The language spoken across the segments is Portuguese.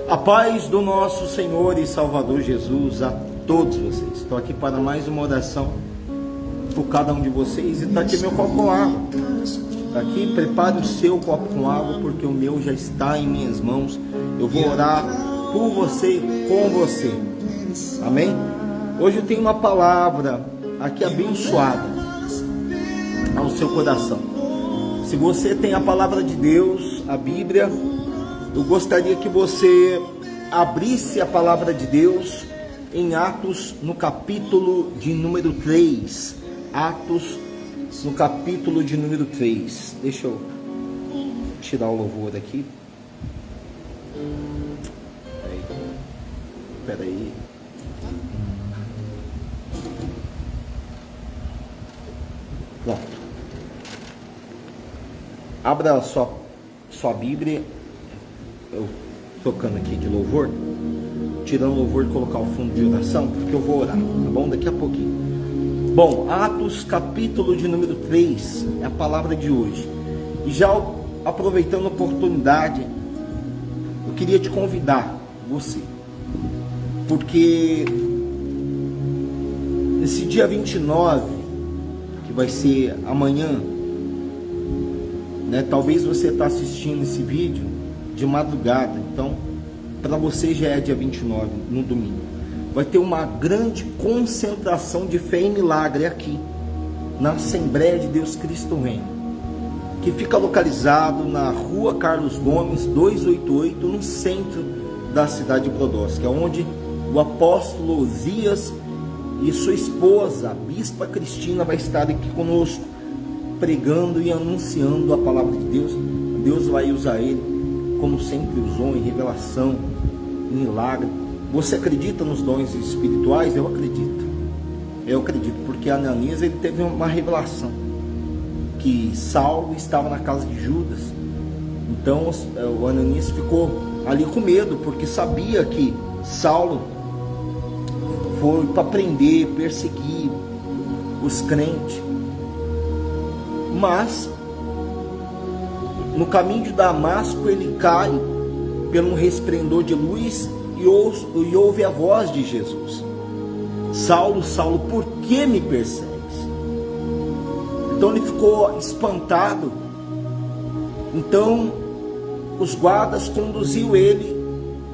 A paz do nosso Senhor e Salvador Jesus a todos vocês. Estou aqui para mais uma oração por cada um de vocês. E está aqui meu copo com água. Está aqui, prepare o seu copo com água, porque o meu já está em minhas mãos. Eu vou orar por você e com você. Amém? Hoje eu tenho uma palavra aqui abençoada ao seu coração. Se você tem a palavra de Deus, a Bíblia, eu gostaria que você abrisse a palavra de Deus em Atos, no capítulo de número 3. Atos, no capítulo de número 3. Deixa eu tirar o louvor aqui. Espera aí. Pronto. Abra a sua Bíblia. Eu tocando aqui de louvor, tirando o louvor e colocar o fundo de oração, porque eu vou orar, tá bom? Daqui a pouquinho. Bom, Atos capítulo de número 3 é a palavra de hoje. E já aproveitando a oportunidade, eu queria te convidar, você, porque nesse dia 29, que vai ser amanhã, né? Talvez você está assistindo esse vídeo de madrugada, então para você já é dia 29, no domingo. Vai ter uma grande concentração de fé e milagre aqui na Assembleia de Deus Cristo Reino, que fica localizado na rua Carlos Gomes 288, no centro da cidade de Brodowski, onde o apóstolo Osias e sua esposa, a bispa Cristina, vai estar aqui conosco, pregando e anunciando a palavra de Deus. Deus vai usar ele como sempre usou, em revelação, em milagre. Você acredita nos dons espirituais? Eu acredito, porque Ananias, ele teve uma revelação que Saulo estava na casa de Judas. Então o Ananias ficou ali com medo, porque sabia que Saulo foi para prender, perseguir os crentes. Mas no caminho de Damasco ele cai pelo resplendor de luz e ouve a voz de Jesus: Saulo, Saulo, por que me persegues? Então ele ficou espantado. Então os guardas conduziu ele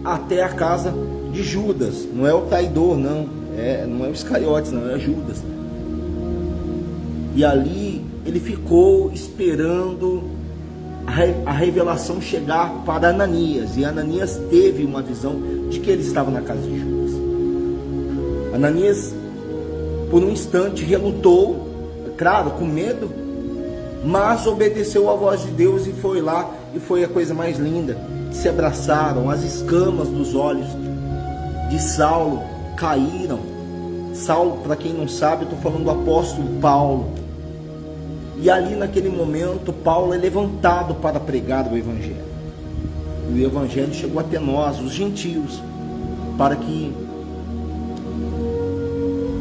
até a casa de Judas. Não é o traidor, não é o Iscariotes, não, é Judas. E ali ele ficou esperando a revelação chegar para Ananias. E Ananias teve uma visão de que ele estava na casa de Judas. Ananias, por um instante, relutou, claro, com medo, mas obedeceu à voz de Deus e foi lá. E foi a coisa mais linda. Se abraçaram, as escamas dos olhos de Saulo caíram. Saulo, para quem não sabe, eu estou falando do apóstolo Paulo. E ali naquele momento Paulo é levantado para pregar o Evangelho. E o Evangelho chegou até nós, os gentios, para que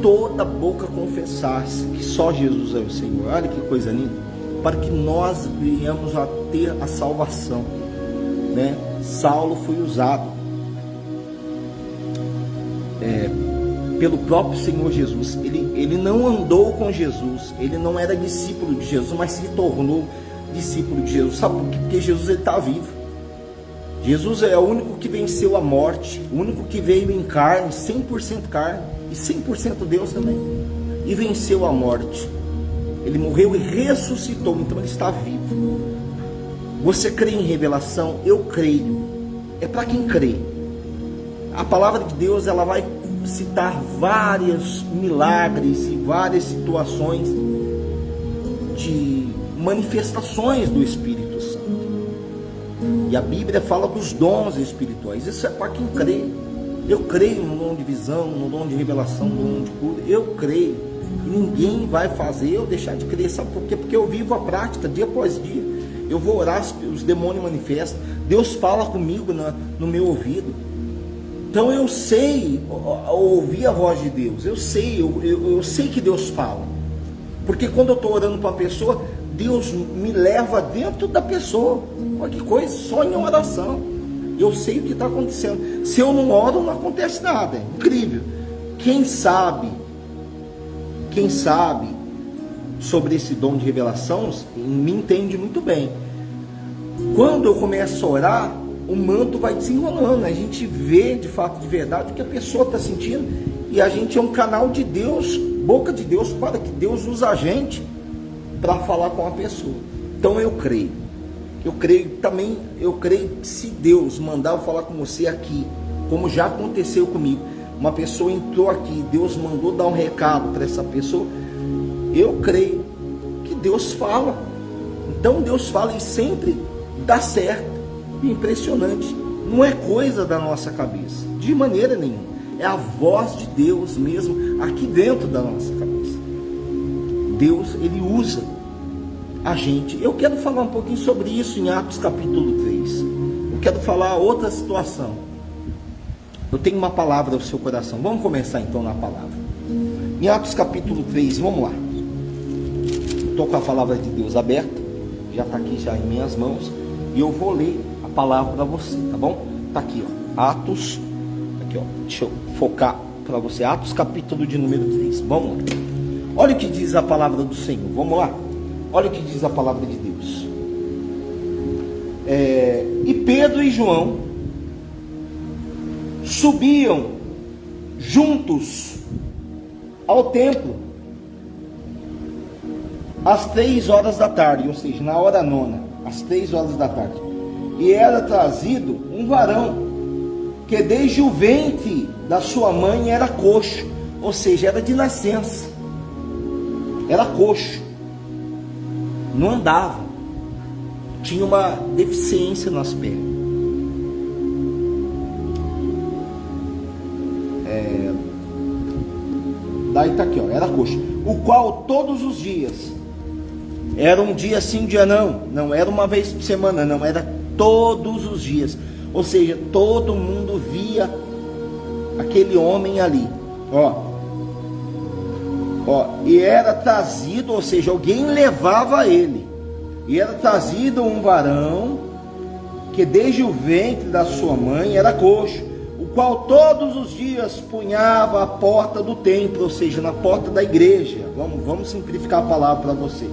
toda boca confessasse que só Jesus é o Senhor. Olha que coisa linda. Para que nós venhamos a ter a salvação, né? Saulo foi usado pelo próprio Senhor Jesus. Ele não andou com Jesus, ele não era discípulo de Jesus, mas se tornou discípulo de Jesus. Sabe por quê? Porque Jesus está vivo. Jesus é o único que venceu a morte, o único que veio em carne, 100% carne e 100% Deus também, e venceu a morte. Ele morreu e ressuscitou, então ele está vivo. Você crê em revelação? Eu creio. É para quem crê. A palavra de Deus, ela vai citar vários milagres e várias situações de manifestações do Espírito Santo. E a Bíblia fala dos dons espirituais. Isso é para quem crê. Eu creio no dom de visão, no dom de revelação, no dom de cura. Eu creio. E ninguém vai fazer eu deixar de crer. Sabe por quê? Porque eu vivo a prática dia após dia. Eu vou orar, os demônios manifestam. Deus fala comigo no meu ouvido. Então eu sei ouvir a voz de Deus. Eu sei que Deus fala. Porque quando eu estou orando para uma pessoa, Deus me leva dentro da pessoa. Olha que coisa, só em oração. Eu sei o que está acontecendo. Se eu não oro, não acontece nada. É incrível. Quem sabe sobre esse dom de revelação me entende muito bem. Quando eu começo a orar, o manto vai desenrolando. A gente vê de fato, de verdade, o que a pessoa está sentindo. E a gente é um canal de Deus, boca de Deus, para que Deus use a gente para falar com a pessoa. Então eu creio que se Deus mandar eu falar com você aqui, como já aconteceu comigo, uma pessoa entrou aqui, Deus mandou dar um recado para essa pessoa, eu creio que Deus fala. Então Deus fala e sempre dá certo. Impressionante. Não é coisa da nossa cabeça, de maneira nenhuma. É a voz de Deus mesmo aqui dentro da nossa cabeça. Deus, ele usa a gente. Eu quero falar um pouquinho sobre isso em Atos capítulo 3. Eu quero falar outra situação. Eu tenho uma palavra ao seu coração. Vamos começar então na palavra. Em Atos capítulo 3, vamos lá. Estou com a palavra de Deus aberta. Já está aqui já em minhas mãos. E eu vou ler a palavra para você, tá bom? Está aqui, ó. Atos. Aqui, ó. Deixa eu focar para você. Atos capítulo de número 3. Vamos lá. Olha o que diz a palavra do Senhor. Vamos lá. Olha o que diz a palavra de Deus. E Pedro e João subiam juntos ao templo às 3 horas da tarde, ou seja, na hora nona, às 3 horas da tarde. E era trazido um varão que desde o ventre da sua mãe era coxo, ou seja, era de nascença, era coxo, não andava, tinha uma deficiência nas pernas. Daí está aqui, ó, era coxo, o qual todos os dias, era um dia sim, um dia não era uma vez por semana, não, era todos os dias, ou seja, todo mundo via aquele homem ali, ó, e era trazido, ou seja, alguém levava ele, e era trazido um varão que desde o ventre da sua mãe era coxo, o qual todos os dias punhava a porta do templo, ou seja, na porta da igreja. Vamos simplificar a palavra para você.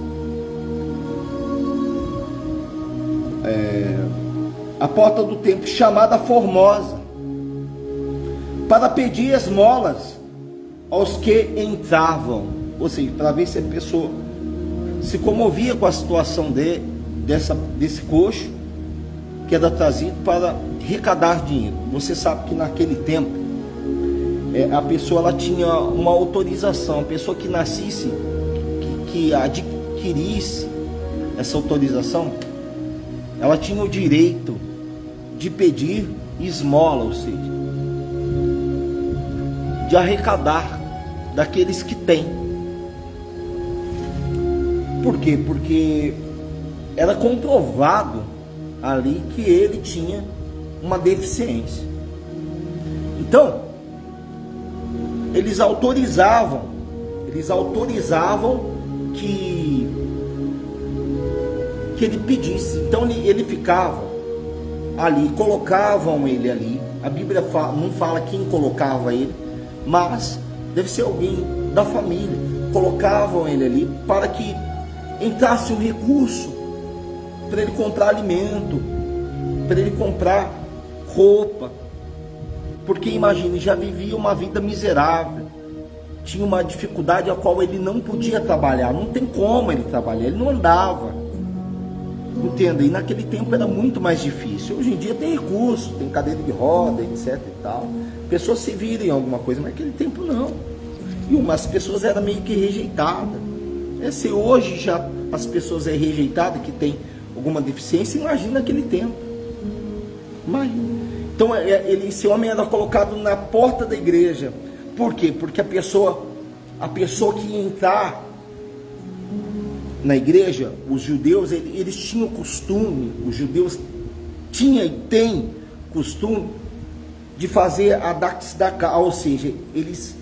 A porta do templo, chamada Formosa, para pedir esmolas aos que entravam, ou seja, para ver se a pessoa se comovia com a situação desse coxo que era trazido para arrecadar dinheiro. Você sabe que naquele tempo a pessoa ela tinha uma autorização, a pessoa que nascesse, que adquirisse essa autorização, ela tinha o direito de pedir esmola, ou seja, de arrecadar daqueles que têm. Por quê? Porque era comprovado ali que ele tinha uma deficiência. Então, eles autorizavam que ele pedisse. Então ele ficava ali, colocavam ele ali. A Bíblia não fala quem colocava ele, mas deve ser alguém da família. Colocavam ele ali para que entrasse um recurso para ele comprar alimento, para ele comprar roupa, porque imagine, já vivia uma vida miserável, tinha uma dificuldade a qual ele não podia trabalhar, não tem como ele trabalhar, ele não andava, entenda, e naquele tempo era muito mais difícil. Hoje em dia tem recurso, tem cadeira de roda, etc e tal, pessoas se viram em alguma coisa, mas naquele tempo não, e umas pessoas eram meio que rejeitadas. Se hoje já as pessoas é rejeitadas, que tem alguma deficiência, imagina naquele tempo. Então esse homem era colocado na porta da igreja. Por quê? Porque a pessoa que ia entrar na igreja, os judeus, eles tinham costume, os judeus tinham e têm costume de fazer a tzedakah, ou seja, eles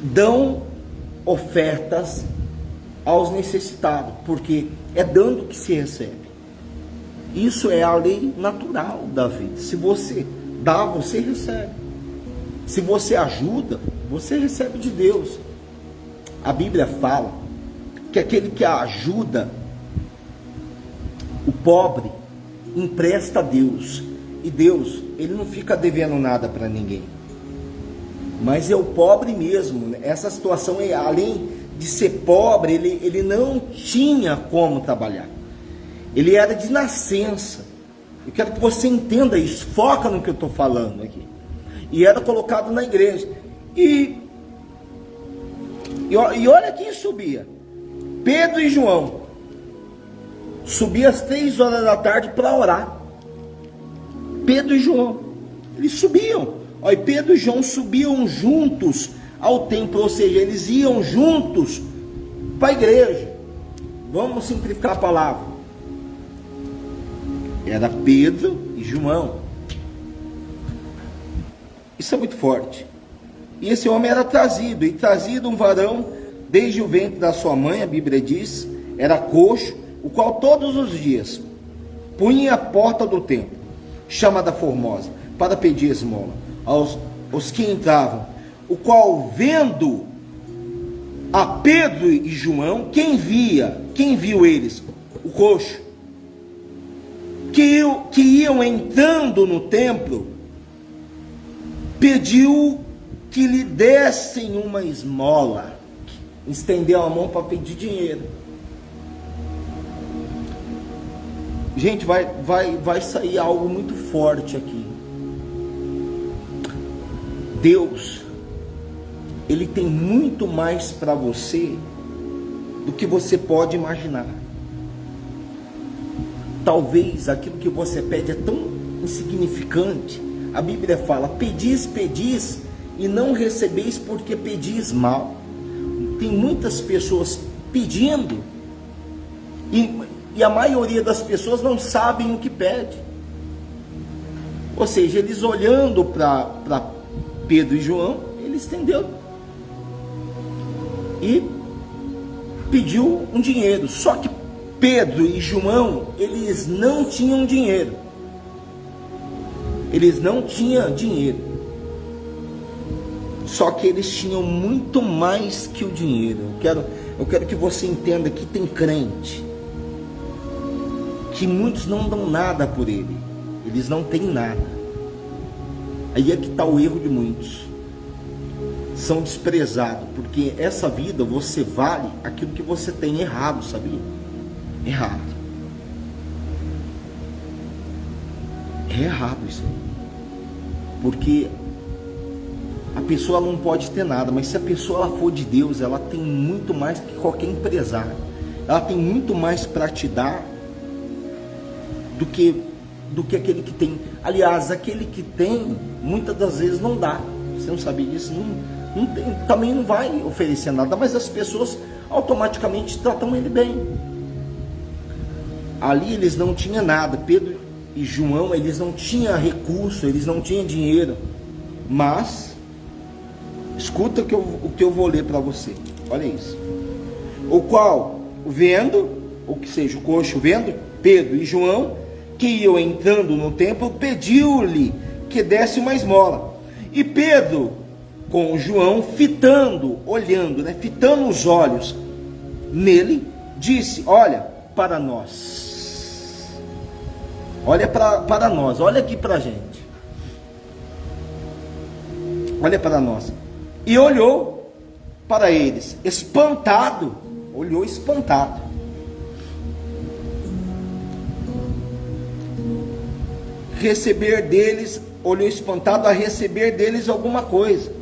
dão ofertas aos necessitados, porque é dando que se recebe. Isso é a lei natural da vida. Se você dá, você recebe. Se você ajuda, você recebe de Deus. A Bíblia fala que aquele que ajuda o pobre empresta a Deus. E Deus, ele não fica devendo nada para ninguém. Mas é o pobre mesmo, né? Essa situação, além de ser pobre, ele não tinha como trabalhar. Ele era de nascença. Eu quero que você entenda isso, foca no que eu estou falando aqui. E era colocado na igreja. E olha quem subia. Pedro e João. Subia às 3 horas da tarde para orar. Pedro e João. Eles subiam. E Pedro e João subiam juntos ao templo. Ou seja, eles iam juntos para a igreja. Vamos simplificar a palavra. Era Pedro e João. Isso é muito forte. E esse homem era trazido. E trazido um varão desde o ventre da sua mãe, a Bíblia diz, era coxo, o qual todos os dias punha a porta do templo, chamada Formosa, para pedir esmola aos que entravam. O qual, vendo a Pedro e João, quem viu eles? O coxo, que iam entrando no templo, pediu que lhe dessem uma esmola. Estendeu a mão para pedir dinheiro. Gente, vai sair algo muito forte aqui. Deus, Ele tem muito mais para você do que você pode imaginar. Talvez aquilo que você pede é tão insignificante. A Bíblia fala: pedis, pedis, e não recebeis porque pedis mal. Tem muitas pessoas pedindo, e a maioria das pessoas não sabem o que pede. Ou seja, eles olhando para Pedro e João, ele estendeu e pediu um dinheiro. Só que Pedro e João, eles não tinham dinheiro. Eles não tinham dinheiro. Só que eles tinham muito mais que o dinheiro. Eu quero que você entenda que tem crente que muitos não dão nada por ele. Eles não têm nada. Aí é que está o erro de muitos. São desprezados, porque essa vida você vale aquilo que você tem. Errado, sabia? Errado. É errado isso aí. Porque a pessoa não pode ter nada, mas se a pessoa ela for de Deus, ela tem muito mais que qualquer empresário. Ela tem muito mais para te dar do que aquele que tem. Aliás, aquele que tem, muitas das vezes não dá. Você não sabe disso? Não tem, também não vai oferecer nada, mas as pessoas automaticamente tratam ele bem. Ali eles não tinham nada. Pedro e João, eles não tinham recurso, eles não tinham dinheiro. Mas escuta o que eu vou ler para você. Olha isso. O qual, vendo, ou que seja, o coxo vendo, Pedro e João, que iam entrando no templo, pediu-lhe que desse uma esmola. E Pedro, com João, fitando, olhando, fitando os olhos nele, disse: olha para nós. Olha para nós, olha aqui para a gente. Olha para nós. E olhou para eles, espantado. Olhou espantado. Receber deles, olhou espantado a receber deles alguma coisa.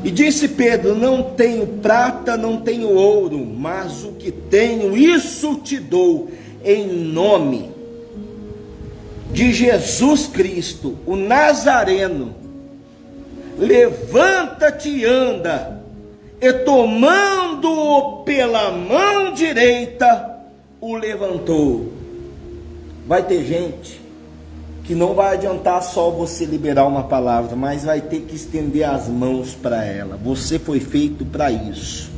E disse Pedro: não tenho prata, não tenho ouro, mas o que tenho, isso te dou. Em nome de Jesus Cristo, o Nazareno, levanta-te e anda. E tomando-o pela mão direita, o levantou. Vai ter gente que não vai adiantar só você liberar uma palavra, mas vai ter que estender as mãos para ela. Você foi feito para isso.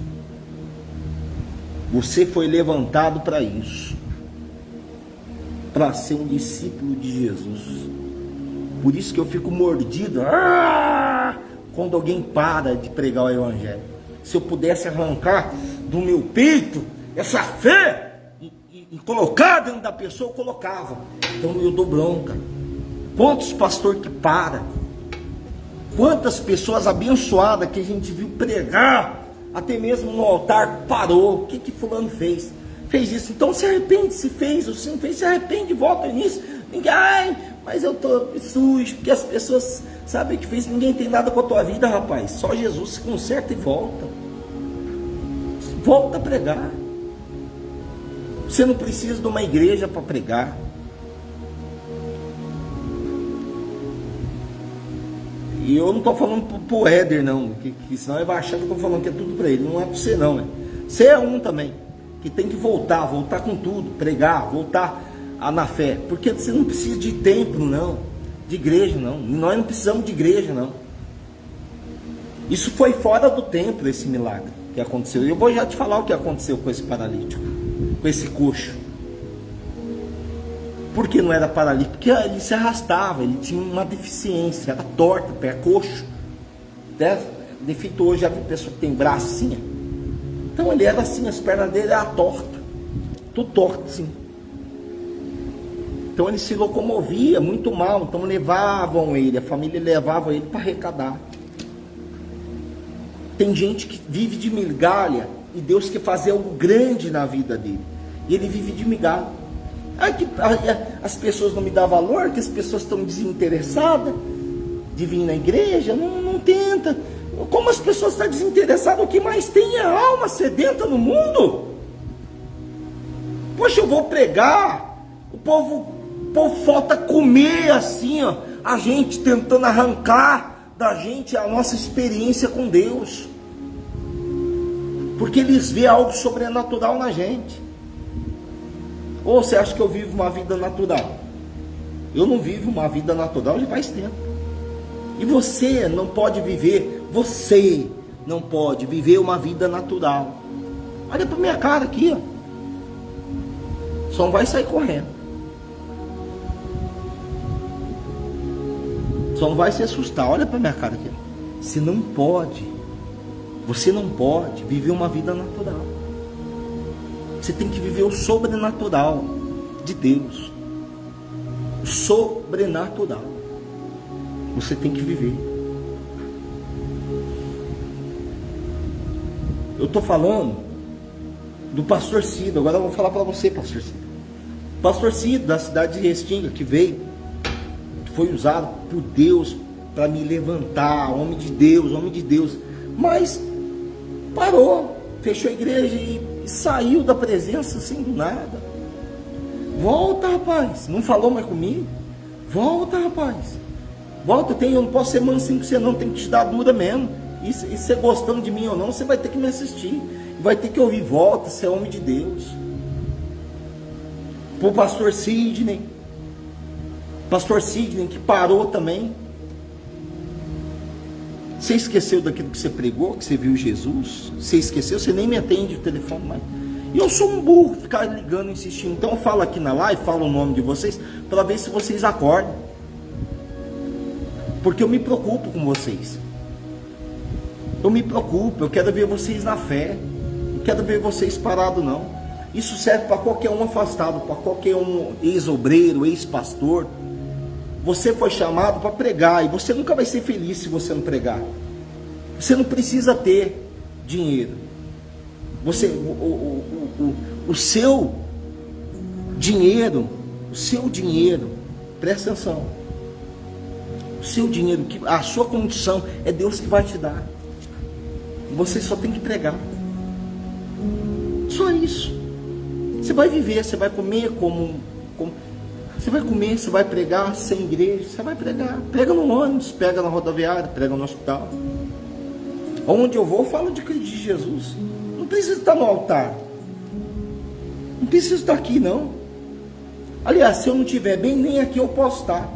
Você foi levantado para isso. para ser um discípulo de Jesus. Por isso que eu fico mordido quando alguém para de pregar o evangelho. Se eu pudesse arrancar do meu peito essa fé e colocar dentro da pessoa, eu colocava. Então eu dou bronca. Quantos pastores que param? Quantas pessoas abençoadas que a gente viu pregar, até mesmo no altar, parou. O que fulano fez? Fez isso. Então se arrepende, se fez, ou se não fez, se arrepende, volta nisso. Ninguém, mas eu tô sujo, porque as pessoas sabem que fez. Ninguém tem nada com a tua vida, rapaz. Só Jesus se conserta e volta. Volta a pregar. Você não precisa de uma igreja para pregar. E eu não estou falando para o Éder, não, que senão ele vai achar que eu estou falando que é tudo para ele. Não é para você, não. Você é um também, que tem que voltar com tudo, pregar, voltar na fé. Porque você não precisa de templo, não, de igreja, não. Nós não precisamos de igreja, não. Isso foi fora do templo, esse milagre que aconteceu. E eu vou já te falar o que aconteceu com esse paralítico, com esse coxo. Por que não era paralítico? Porque ele se arrastava, ele tinha uma deficiência, era torto, pé coxo. Defeito hoje, a pessoa que tem braço assim. Então ele era assim, as pernas dele eram tortas, tudo torto assim. Então ele se locomovia muito mal, então levavam ele, a família levava ele para arrecadar. Tem gente que vive de migalha e Deus quer fazer algo grande na vida dele. E ele vive de migalha. As pessoas não me dão valor, que as pessoas estão desinteressadas de vir na igreja, não tenta. Como as pessoas estão desinteressadas, o que mais tem é alma sedenta no mundo. Poxa, eu vou pregar, o povo falta comer assim, ó, a gente tentando arrancar da gente a nossa experiência com Deus, porque eles veem algo sobrenatural na gente. Ou você acha que eu vivo uma vida natural? Eu não vivo uma vida natural já faz tempo. E você não pode viver uma vida natural. Olha para minha cara aqui, ó. Só não vai sair correndo. Só não vai se assustar. Olha para minha cara aqui. Você não pode viver uma vida natural. Você tem que viver o sobrenatural de Deus. O sobrenatural. Você tem que viver. Eu estou falando do pastor Cido. Agora eu vou falar para você, pastor Cido. Pastor Cido, da cidade de Restinga, que veio, que foi usado por Deus para me levantar. Homem de Deus. Mas parou, fechou a igreja e saiu da presença assim do nada. Volta, rapaz. Não falou mais comigo? Volta, rapaz. Volta. Eu não posso ser mansinho com você não. Tem que te dar dura mesmo. E você gostando de mim ou não, você vai ter que me assistir. Vai ter que ouvir. Volta, você é homem de Deus. Pro pastor Sidney. Pastor Sidney que parou também. Você esqueceu daquilo que você pregou, que você viu Jesus? Você esqueceu? Você nem me atende o telefone mais. E eu sou um burro, ficar ligando, insistindo. Então eu falo aqui na live, falo o nome de vocês, para ver se vocês acordam. Porque eu me preocupo com vocês. Eu me preocupo, eu quero ver vocês na fé. Não quero ver vocês parados não. Isso serve para qualquer um afastado, para qualquer um ex-obreiro, ex-pastor. Você foi chamado para pregar e você nunca vai ser feliz se você não pregar. Você não precisa ter dinheiro. O seu dinheiro, presta atenção. O seu dinheiro, a sua condição é Deus que vai te dar. Você só tem que pregar. Só isso. Você vai viver, você vai comer você vai comer, você vai pregar sem igreja, você vai pregar. Prega no ônibus, prega na rodoviária, prega no hospital. Onde eu vou, eu falo de Jesus. Não precisa estar no altar. Não precisa estar aqui, não. Aliás, se eu não estiver bem, nem aqui eu posso estar.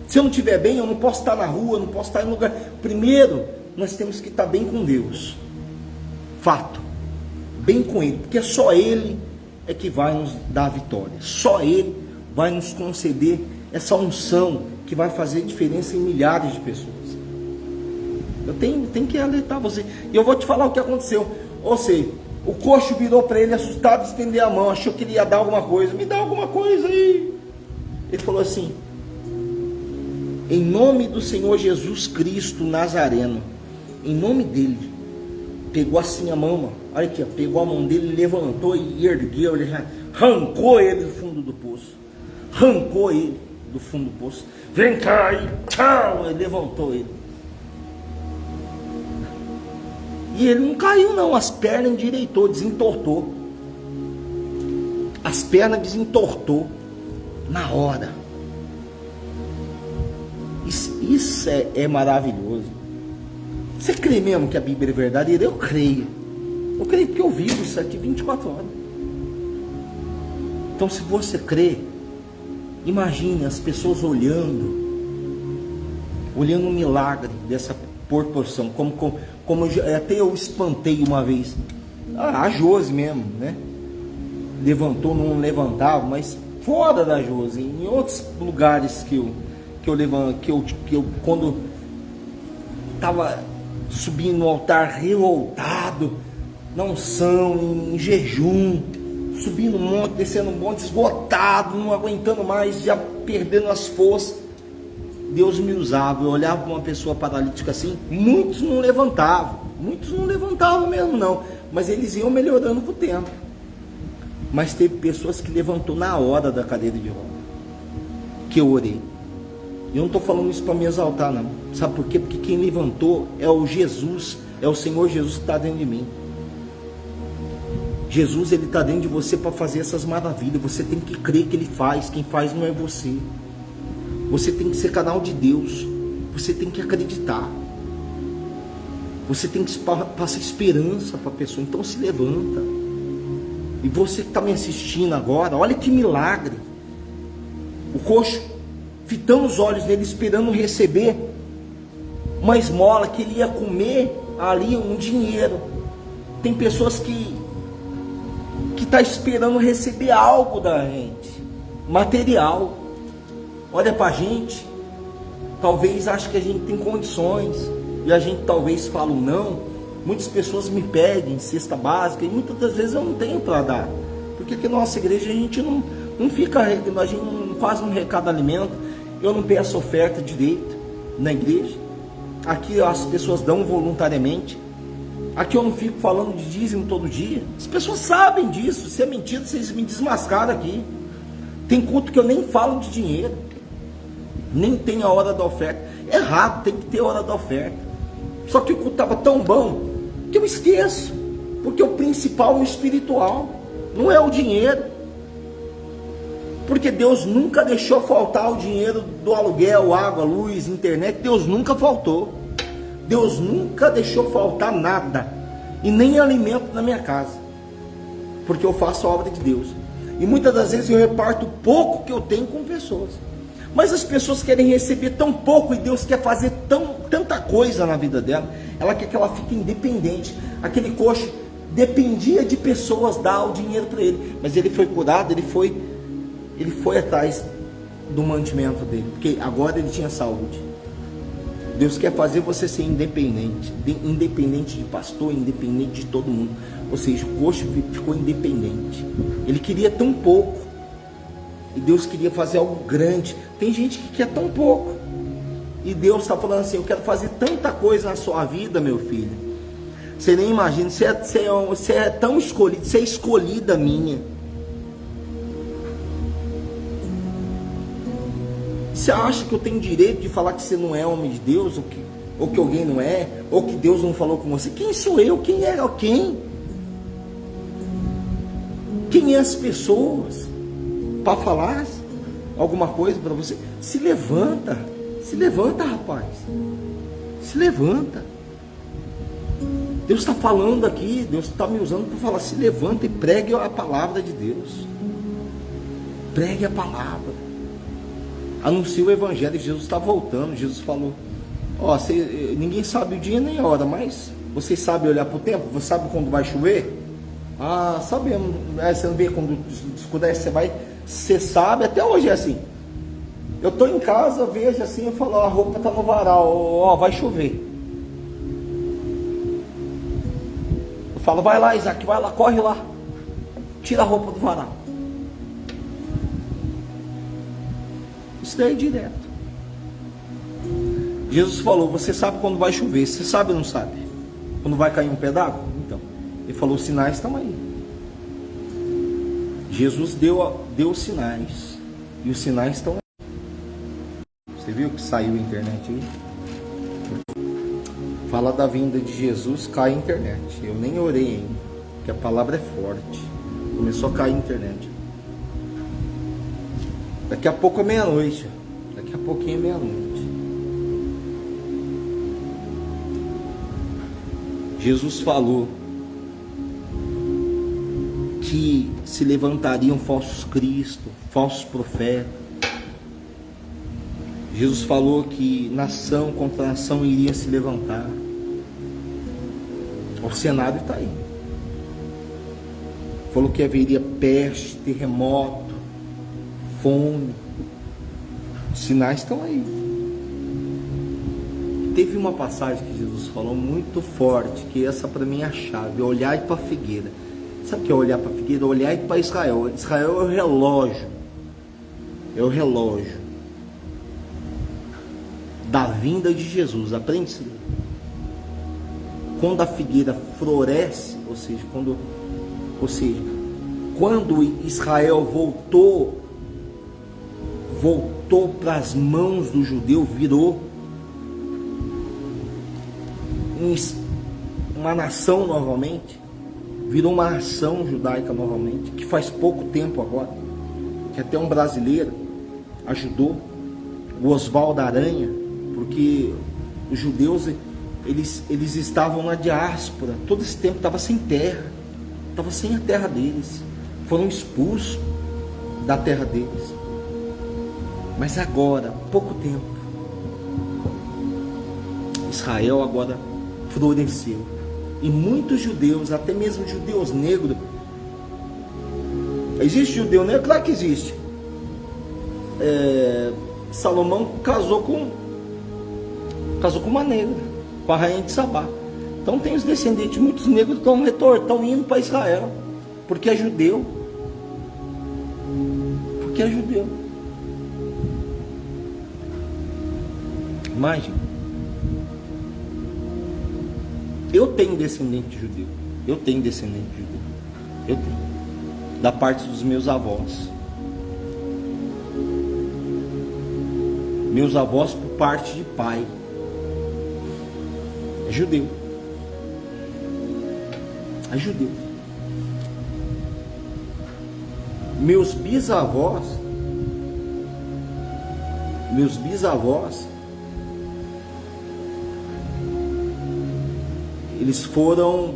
Se eu não estiver bem, eu não posso estar na rua, eu não posso estar em lugar. Primeiro, nós temos que estar bem com Deus. Fato. Bem com Ele. Porque só Ele é que vai nos dar a vitória. Só Ele vai nos conceder essa unção que vai fazer diferença em milhares de pessoas. Eu tenho que alertar você. E eu vou te falar o que aconteceu. Ou seja, o coxo virou para ele assustado, estendeu a mão, achou que ele ia dar alguma coisa. Me dá alguma coisa aí. Ele falou assim: em nome do Senhor Jesus Cristo Nazareno, em nome dele, pegou assim a mão, olha aqui, pegou a mão dele, levantou e ergueu, ele arrancou ele do fundo do poço, arrancou ele do fundo do poço, vem cá e tchau, ele levantou ele, e ele não caiu não, as pernas endireitou, desentortou, as pernas desentortou, na hora. Isso é maravilhoso. Você crê mesmo que a Bíblia é verdadeira? Eu creio porque eu vivo isso aqui 24 horas. Então, se você crê, imagine as pessoas olhando um milagre dessa proporção, como até eu espantei uma vez, a Josi mesmo, né? Levantou, não levantava, mas fora da Josi, em outros lugares que eu quando estava subindo no altar revoltado, na unção, em jejum, subindo um monte, descendo um monte, esgotado, não aguentando mais, já perdendo as forças, Deus me usava. Eu olhava para uma pessoa paralítica assim, muitos não levantavam mesmo não, mas eles iam melhorando com o tempo. Mas teve pessoas que levantou na hora da cadeira de roda, que eu orei. Eu não estou falando isso para me exaltar não, sabe por quê? Porque quem levantou é o Jesus, é o Senhor Jesus que está dentro de mim. Jesus, ele está dentro de você para fazer essas maravilhas. Você tem que crer que ele faz, quem faz não é você. Você tem que ser canal de Deus, você tem que acreditar, você tem que passar esperança para a pessoa. Então se levanta. E você que está me assistindo agora, olha que milagre. O coxo, fitando os olhos nele, esperando receber uma esmola, que ele ia comer ali um dinheiro. Tem pessoas que está esperando receber algo da gente, material. Olha para a gente, talvez ache que a gente tem condições, e a gente talvez fala não. Muitas pessoas me pedem cesta básica, e muitas das vezes eu não tenho para dar, porque aqui na nossa igreja a gente não fica, a gente não faz um recado alimento. Eu não peço oferta direito na igreja. Aqui as pessoas dão voluntariamente. Aqui eu não fico falando de dízimo todo dia. As pessoas sabem disso. Se é mentira, vocês me desmascaram aqui. Tem culto que eu nem falo de dinheiro, nem tem a hora da oferta. É errado, tem que ter a hora da oferta. Só que o culto estava tão bom que eu esqueço, porque o principal é o espiritual, não é o dinheiro. Porque Deus nunca deixou faltar o dinheiro do aluguel, água, luz, internet. Deus nunca faltou. Deus nunca deixou faltar nada, e nem alimento na minha casa, porque eu faço a obra de Deus. E muitas das vezes eu reparto o pouco que eu tenho com pessoas, mas as pessoas querem receber tão pouco, e Deus quer fazer tanta coisa na vida dela. Ela quer que ela fique independente. Aquele coxo dependia de pessoas dar o dinheiro para ele, mas ele foi curado, ele foi atrás do mantimento dele, porque agora ele tinha saúde. Deus quer fazer você ser independente, independente de pastor, independente de todo mundo. Ou seja, o coxo ficou independente. Ele queria tão pouco, e Deus queria fazer algo grande. Tem gente que quer tão pouco, e Deus está falando assim: eu quero fazer tanta coisa na sua vida, meu filho. Você nem imagina, você é tão escolhido, você é escolhida minha. Você acha que eu tenho direito de falar que você não é homem de Deus, ou que alguém não é, ou que Deus não falou com você? Quem sou eu? Quem é quem? Quem é as pessoas para falar alguma coisa para você? Se levanta, rapaz, se levanta. Deus está falando aqui, Deus está me usando para falar: se levanta e pregue a palavra de Deus, pregue a palavra. Anuncie o evangelho. Jesus está voltando. Jesus falou: ninguém sabe o dia nem a hora, mas vocês sabem olhar para o tempo? Você sabe quando vai chover? Sabemos. Você não vê quando escurece, você vai Você sabe, até hoje é assim. Eu tô em casa, vejo assim, eu falo, ó, a roupa tá no varal, ó, vai chover. Eu falo, vai lá, Isaac, vai lá, corre lá. Tira a roupa do varal. Isso daí é direto. Jesus falou, você sabe quando vai chover, você sabe ou não sabe? Quando vai cair um pé d'água? Então, ele falou, os sinais estão aí. Jesus deu os sinais, e os sinais estão aí. Você viu que saiu a internet aí? Fala da vinda de Jesus, cai a internet. Eu nem orei ainda, porque a palavra é forte. Começou a cair a internet. Daqui a pouco é meia-noite. Daqui a pouquinho é meia-noite. Jesus falou que se levantariam falsos cristos, falsos profetas. Jesus falou que nação contra nação iria se levantar. O cenário está aí. Falou que haveria peste, terremoto, fome. Os sinais estão aí. Teve uma passagem que Jesus falou muito forte, que essa para mim é a chave, é olhar para a figueira. Sabe o que é olhar para a figueira? Olhar para Israel. Israel é o relógio. É o relógio da vinda de Jesus. Aprende isso. Quando a figueira floresce, ou seja, quando Israel voltou para as mãos do judeu, virou uma nação novamente, virou uma nação judaica novamente, que faz pouco tempo agora, que até um brasileiro ajudou, o Oswaldo Aranha, porque os judeus, eles estavam na diáspora, todo esse tempo estava sem terra, estava sem a terra deles, foram expulsos da terra deles. Mas agora, pouco tempo, Israel agora floresceu. E muitos judeus, até mesmo judeus negros. Existe judeu negro? Claro que existe. Salomão casou com uma negra, com a rainha de Sabá. Então tem os descendentes, muitos negros estão indo para Israel, porque é judeu. Porque é judeu. Imagina. Eu tenho descendente judeu. Eu tenho. Da parte dos meus avós. Meus avós por parte de pai. É judeu. É judeu. Meus bisavós, eles foram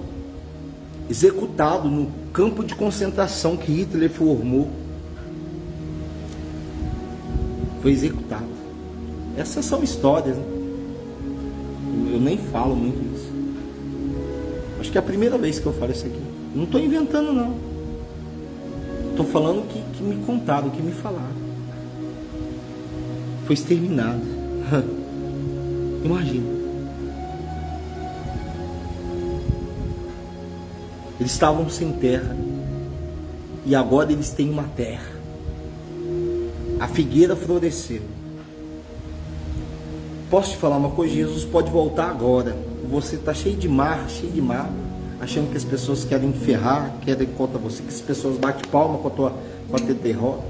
executados no campo de concentração que Hitler formou. Foi executado. Essas são histórias, né? Eu nem falo muito isso. Acho que é a primeira vez que eu falo isso aqui. Não estou inventando, não. Estou falando que me contaram, que me falaram. Foi exterminado. Imagina. Eles estavam sem terra. E agora eles têm uma terra. A figueira floresceu. Posso te falar uma coisa? Jesus pode voltar agora. Você está cheio de mar, achando que as pessoas querem ferrar, querem contra você, que as pessoas batem palma com a tua derrota.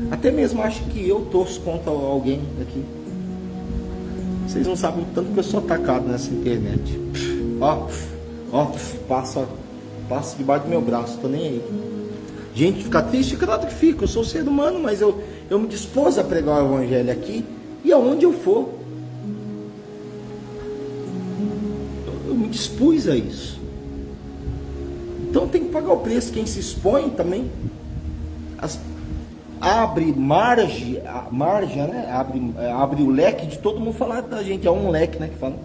Até mesmo acho que eu torço contra alguém aqui. Vocês não sabem o tanto que eu sou atacado nessa internet. Passa debaixo do meu braço, tô nem aí. Gente, fica triste, claro que fica. Eu sou ser humano, mas eu me dispus a pregar o evangelho aqui e aonde eu for. Eu me dispus a isso. Então tem que pagar o preço. Quem se expõe também abre margem, né? Abre o leque de todo mundo falar da gente. É um leque, né, que fala.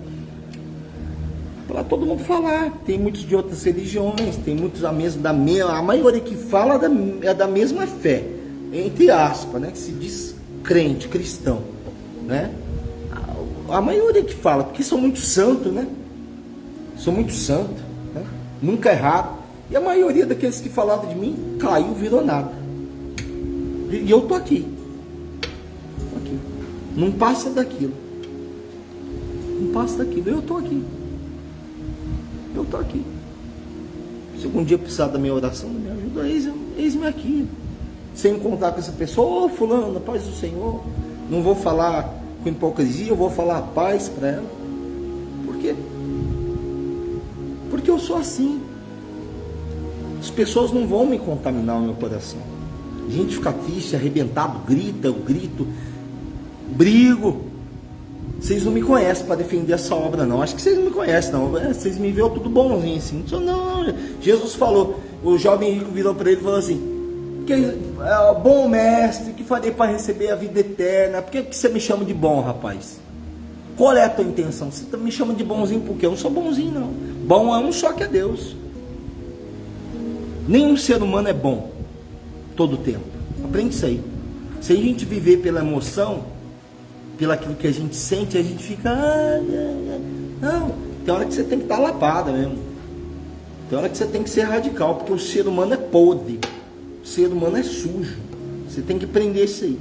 Para todo mundo falar. Tem muitos de outras religiões, tem muitos a maioria que fala é da mesma fé, entre aspas, né, que se diz crente, cristão, né? A maioria que fala, porque são muito santos, né? São muito santos, né? Nunca erraram. E a maioria daqueles que falaram de mim caiu, virou nada. E eu tô aqui. Não passa daquilo. Não passa daquilo. Eu tô aqui. Eu tô aqui. Se algum dia precisar da minha oração, da minha ajuda, eis-me aqui. Sem contar com essa pessoa, ô fulano, paz do Senhor. Não vou falar com hipocrisia, eu vou falar a paz para ela. Por quê? Porque eu sou assim. As pessoas não vão me contaminar o meu coração. A gente fica triste, arrebentado, grita, eu grito, brigo. Vocês não me conhecem para defender essa obra, não. Acho que vocês não me conhecem, não. Vocês me veem tudo bonzinho assim. Não. Jesus falou, o jovem rico virou para ele e falou assim: bom mestre, que farei para receber a vida eterna? Por que você me chama de bom, rapaz? Qual é a tua intenção? Você me chama de bonzinho porque eu não sou bonzinho, não. Bom é um só, que é Deus. Nenhum ser humano é bom todo o tempo. Aprende isso aí. Se a gente viver pela emoção, pelo aquilo que a gente sente, a gente fica... Não, tem hora que você tem que estar lapada mesmo. Tem hora que você tem que ser radical, porque o ser humano é podre. O ser humano é sujo. Você tem que aprender isso aí.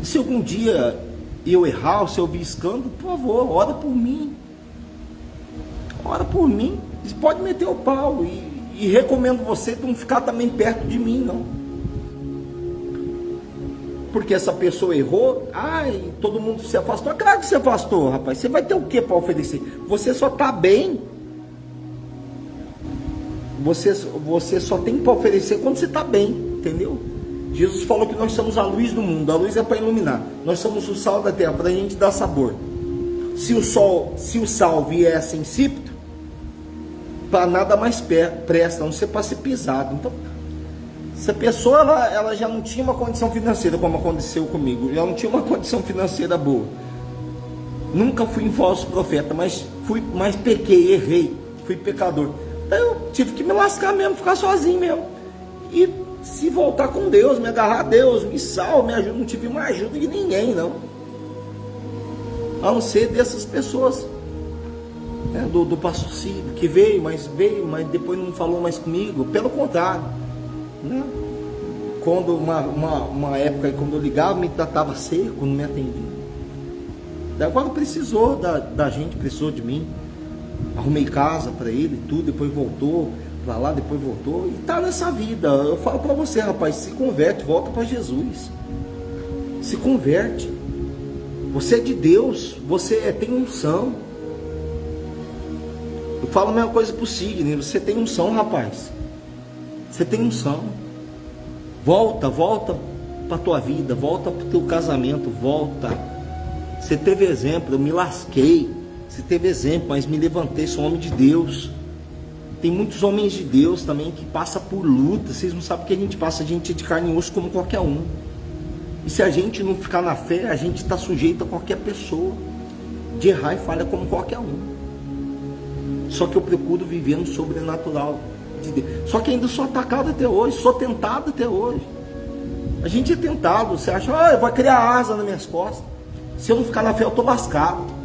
E se algum dia eu errar, ou se eu ouvir escândalo, por favor, ora por mim. Ora por mim. Você pode meter o pau. E recomendo você não ficar também perto de mim, não. Porque essa pessoa errou, todo mundo se afastou. Claro que se afastou, rapaz. Você vai ter o que para oferecer? Você só está bem. Você só tem para oferecer quando você está bem, entendeu? Jesus falou que nós somos a luz do mundo. A luz é para iluminar. Nós somos o sal da terra, para a gente dar sabor. Se o sal vier insípido, para nada mais presta, a não ser para ser pisado. Então, se a pessoa ela já não tinha uma condição financeira, como aconteceu comigo, já não tinha uma condição financeira boa, nunca fui um falso profeta, mas pequei, errei, fui pecador. Então eu tive que me lascar mesmo, ficar sozinho mesmo, e se voltar com Deus, me agarrar a Deus, me salva, me ajuda. Não tive mais ajuda de ninguém, não, a não ser dessas pessoas, né, do pastor Ciro, que veio, mas depois não falou mais comigo. Pelo contrário, né? Quando uma época, quando eu ligava, me tratava seco, não me atendia. Agora precisou da gente, precisou de mim. Arrumei casa para ele, tudo, depois voltou para lá, depois voltou, e tá nessa vida. Eu falo para você, rapaz, se converte, volta para Jesus, se converte. Você é de Deus, você tem unção. Eu falo a mesma coisa pro Sidney, você tem unção, rapaz. Você tem unção. Volta para tua vida, volta para o teu casamento, volta. Você teve exemplo, eu me lasquei. Você teve exemplo, mas me levantei, sou homem de Deus. Tem muitos homens de Deus também que passam por luta. Vocês não sabem o que a gente passa, a gente é de carne e osso como qualquer um. E se a gente não ficar na fé, a gente está sujeito a qualquer pessoa, de errar e falha como qualquer um. Só que eu procuro viver no sobrenatural de Deus. Só que ainda sou atacado até hoje, sou tentado até hoje. A gente é tentado. Você acha, vai criar asa nas minhas costas. Se eu não ficar na fé, eu estou lascado.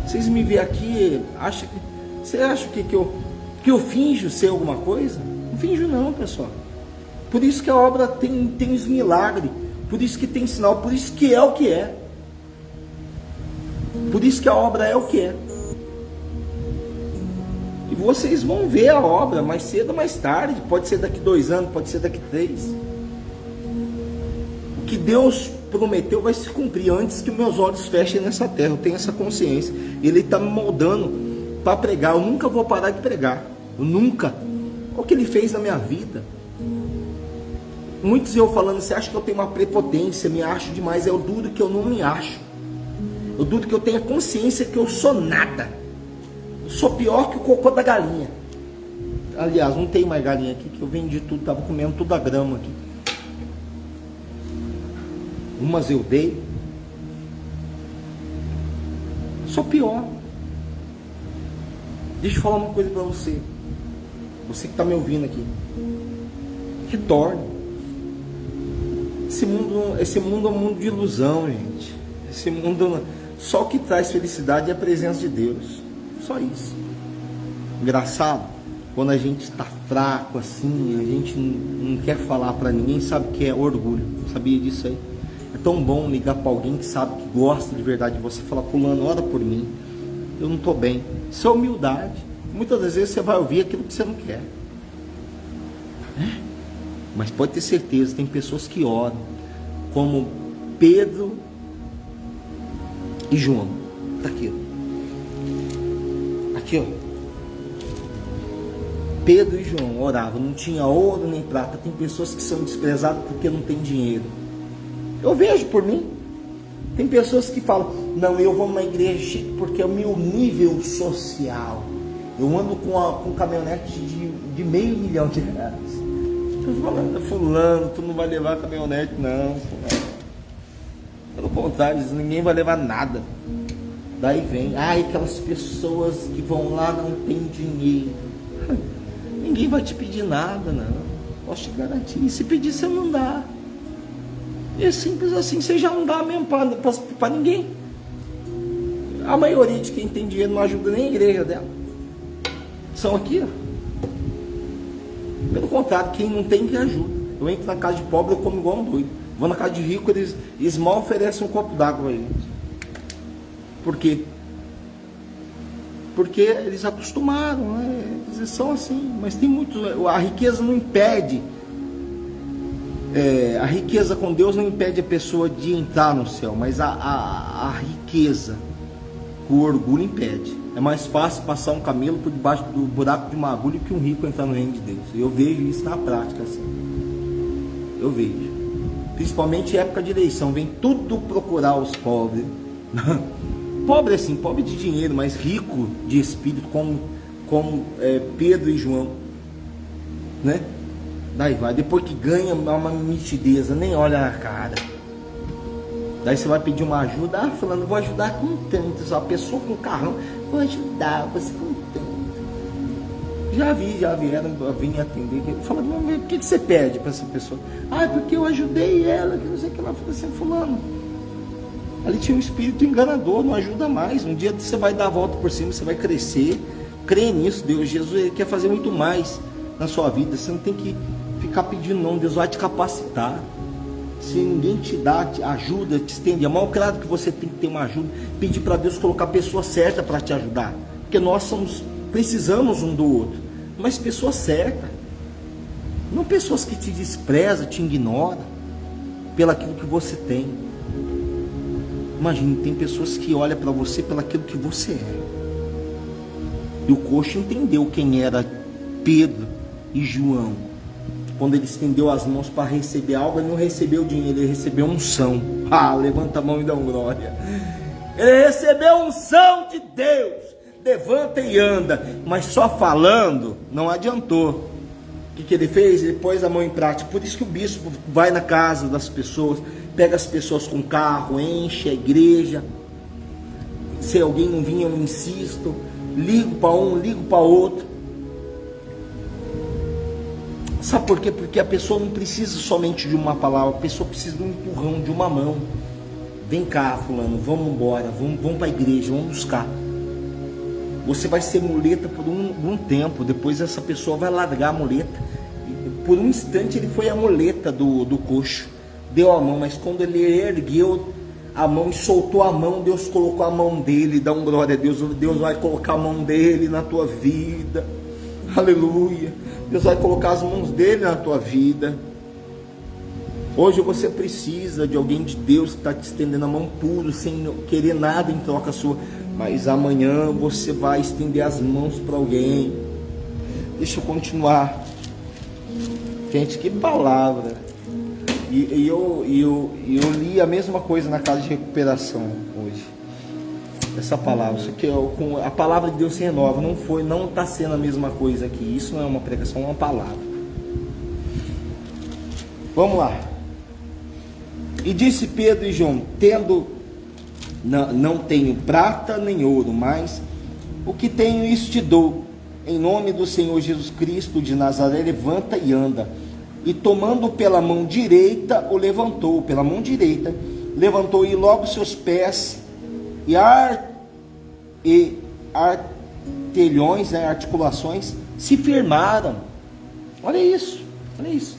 Vocês me veem aqui, você acha que eu finjo ser alguma coisa? Não finjo não, pessoal. Por isso que a obra tem os milagres, por isso que tem sinal, por isso que é o que é. Por isso que a obra é o que é. E vocês vão ver a obra mais cedo ou mais tarde. Pode ser daqui 2 anos, pode ser daqui 3. O que Deus prometeu vai se cumprir antes que meus olhos fechem nessa terra. Eu tenho essa consciência. Ele está me moldando para pregar. Eu nunca vou parar de pregar. Eu nunca. Olha o que Ele fez na minha vida. Muitos eu falando, você acha que eu tenho uma prepotência, me acho demais. Eu dudo que eu não me acho. Eu dudo que eu tenha consciência que eu sou nada. Eu sou pior que o cocô da galinha. Aliás, não tem mais galinha aqui, que eu vendi tudo, estava comendo toda a grama aqui. Umas eu dei. Sou pior. Deixa eu falar uma coisa para você. Você que está me ouvindo aqui. que torne. Esse mundo é um mundo de ilusão, gente. Esse mundo, só o que traz felicidade é a presença de Deus. Só isso. Engraçado, quando a gente está fraco assim, a gente não quer falar para ninguém, sabe o que é orgulho. Sabia disso aí? É tão bom ligar para alguém que sabe que gosta de verdade de você, falar: fulano, ora por mim, eu não estou bem. Isso é humildade. Muitas das vezes você vai ouvir aquilo que você não quer. Mas pode ter certeza, tem pessoas que oram, como Pedro e João. Está aqui, ó. Aqui, ó. Pedro e João oravam, não tinha ouro nem prata. Tem pessoas que são desprezadas porque não tem dinheiro. Eu vejo por mim. Tem pessoas que falam: não, eu vou numa igreja chique porque é o meu nível social. Eu ando com caminhonete de R$500 mil. Eu falo: fulano, tu não vai levar caminhonete não, fulano. Pelo contrário, ninguém vai levar nada. Daí vem: aquelas pessoas que vão lá não tem dinheiro. Ninguém vai te pedir nada, não. Posso te garantir. E se pedir, você não dá. E é simples assim, você já não dá mesmo para ninguém. A maioria de quem tem dinheiro não ajuda nem a igreja dela. São aqui, ó. Pelo contrário, quem não tem que ajuda. Eu entro na casa de pobre, eu como igual um doido. Vou na casa de rico, eles mal oferecem um copo d'água a eles. Por quê? Porque eles acostumaram, né? Eles são assim. Mas tem muito. A riqueza não impede. A riqueza com Deus não impede a pessoa de entrar no céu. Mas a riqueza com o orgulho impede. É mais fácil passar um camelo por debaixo do buraco de uma agulha que um rico entrar no reino de Deus. Eu vejo isso na prática, assim. Eu vejo. Principalmente em época de eleição. Vem tudo procurar os pobres. Pobre assim, pobre de dinheiro, mas rico de espírito, como Pedro e João. Né? Daí vai. Depois que ganha uma nitideza, nem olha na cara. Daí você vai pedir uma ajuda. Fulano, vou ajudar com tanto. Só a pessoa com carrão, vou ajudar você com tanto. Já vieram, vim atender. Fala: mas o que você pede para essa pessoa? Porque eu ajudei ela, que não sei o que ela falou assim. Fulano, ali tinha um espírito enganador, não ajuda mais. Um dia você vai dar a volta por cima, você vai crescer. Crê nisso, Deus. Jesus, Ele quer fazer muito mais na sua vida. Você não tem que ficar pedindo não. Deus vai te capacitar. Se ninguém te dá ajuda, te estende a mão, claro que você tem que ter uma ajuda. Pedir para Deus colocar a pessoa certa para te ajudar. Porque nós precisamos um do outro. Mas pessoa certa. Não pessoas que te desprezam, te ignoram pelaquilo que você tem. Imagine, tem pessoas que olham para você pelaquilo que você é. E o coxo entendeu quem era Pedro e João. Quando ele estendeu as mãos para receber algo, ele não recebeu dinheiro, ele recebeu unção. Levanta a mão e dá uma glória. Ele recebeu unção de Deus. Levanta e anda. Mas só falando não adiantou. O que ele fez? Ele pôs a mão em prática. Por isso que o bispo vai na casa das pessoas, pega as pessoas com carro, enche a igreja. Se alguém não vinha, eu insisto. Ligo para um, ligo para outro. Sabe por quê? Porque a pessoa não precisa somente de uma palavra, a pessoa precisa de um empurrão, de uma mão. Vem cá, fulano, vamos embora, vamos para a igreja, vamos buscar. Você vai ser muleta por um tempo, depois essa pessoa vai largar a muleta. Por um instante ele foi a muleta do coxo, deu a mão, mas quando ele ergueu a mão e soltou a mão, Deus colocou a mão dele. Dá um glória a Deus. Deus vai colocar a mão dele na tua vida. Aleluia. Deus vai colocar as mãos dele na tua vida. Hoje você precisa de alguém de Deus que está te estendendo a mão puro, sem querer nada em troca sua. Mas amanhã você vai estender as mãos para alguém. Deixa eu continuar. Gente, que palavra. E eu li a mesma coisa na casa de recuperação hoje. Essa palavra, isso aqui a palavra de Deus se renova. Não está sendo a mesma coisa aqui. Isso não é uma pregação, é uma palavra. Vamos lá. E disse Pedro e João: não tenho prata nem ouro, mas o que tenho isso te dou. Em nome do Senhor Jesus Cristo de Nazaré, levanta e anda. e tomando pela mão direita, o levantou, pela mão direita, levantou e logo seus pés e artelhões, né, articulações, se firmaram. Olha isso, olha isso.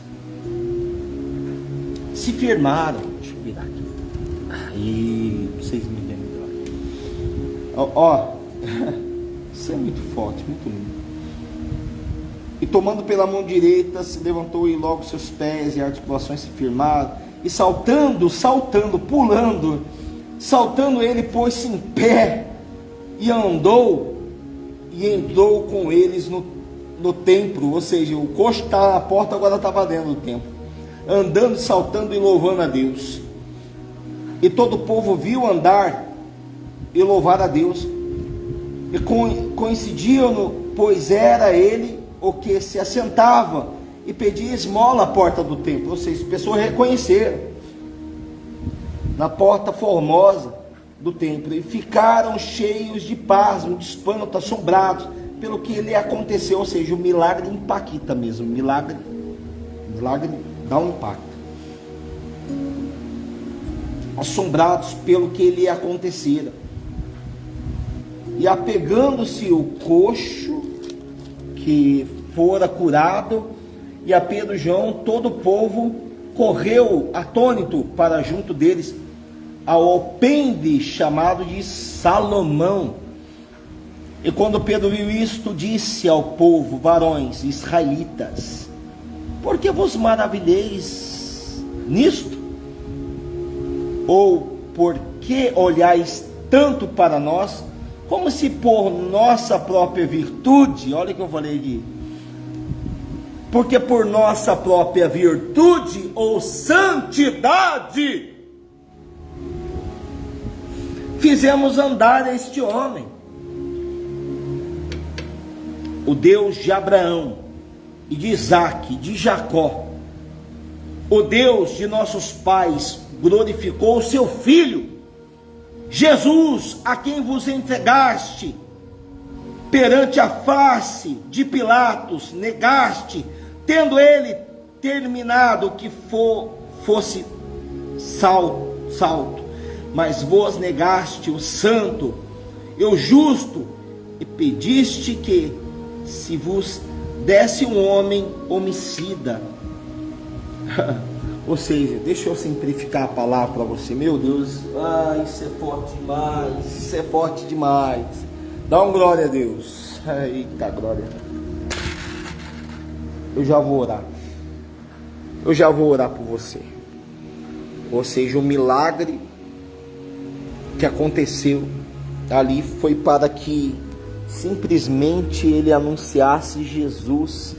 Se firmaram. Deixa eu virar aqui. Aí, vocês me veem melhor. Ó, isso é muito forte, muito lindo. E tomando pela mão direita, se levantou e logo seus pés e articulações se firmaram. E saltando, pulando, saltando ele pôs-se em pé e andou e entrou com eles no templo. Ou seja, o coxo estava na porta, agora estava dentro do templo, andando, saltando e louvando a Deus. E todo o povo viu andar e louvar a Deus. E coincidiam, pois era ele o que se assentava e pedia esmola à porta do templo. Ou seja, as pessoas reconheceram na porta formosa do templo e ficaram cheios de pasmo, de espanto, assombrados pelo que lhe aconteceu. Ou seja, o milagre impacta mesmo, milagre dá um impacto. Assombrados pelo que lhe acontecera. E apegando-se o coxo que fora curado, e a Pedro e João, todo o povo correu atônito para junto deles, ao alpendre chamado de Salomão. E quando Pedro viu isto, disse ao povo: varões israelitas, por que vos maravilheis nisto? Ou por que olhais tanto para nós, como se por nossa própria virtude, olha o que eu falei aqui, porque por nossa própria virtude ou santidade fizemos andar este homem? O Deus de Abraão e de Isaque, de Jacó, o Deus de nossos pais, glorificou o seu Filho, Jesus, a quem vos entregaste perante a face de Pilatos, negaste, tendo ele terminado que fosse salto, mas vos negaste o santo e o justo, e pediste que se vos desse um homem homicida. Ou seja, deixa eu simplificar a palavra para você. Meu Deus, isso é forte demais, isso é forte demais. Dá um glória a Deus. Eita glória. Eu já vou orar por você. Ou seja, o milagre que aconteceu ali foi para que simplesmente ele anunciasse Jesus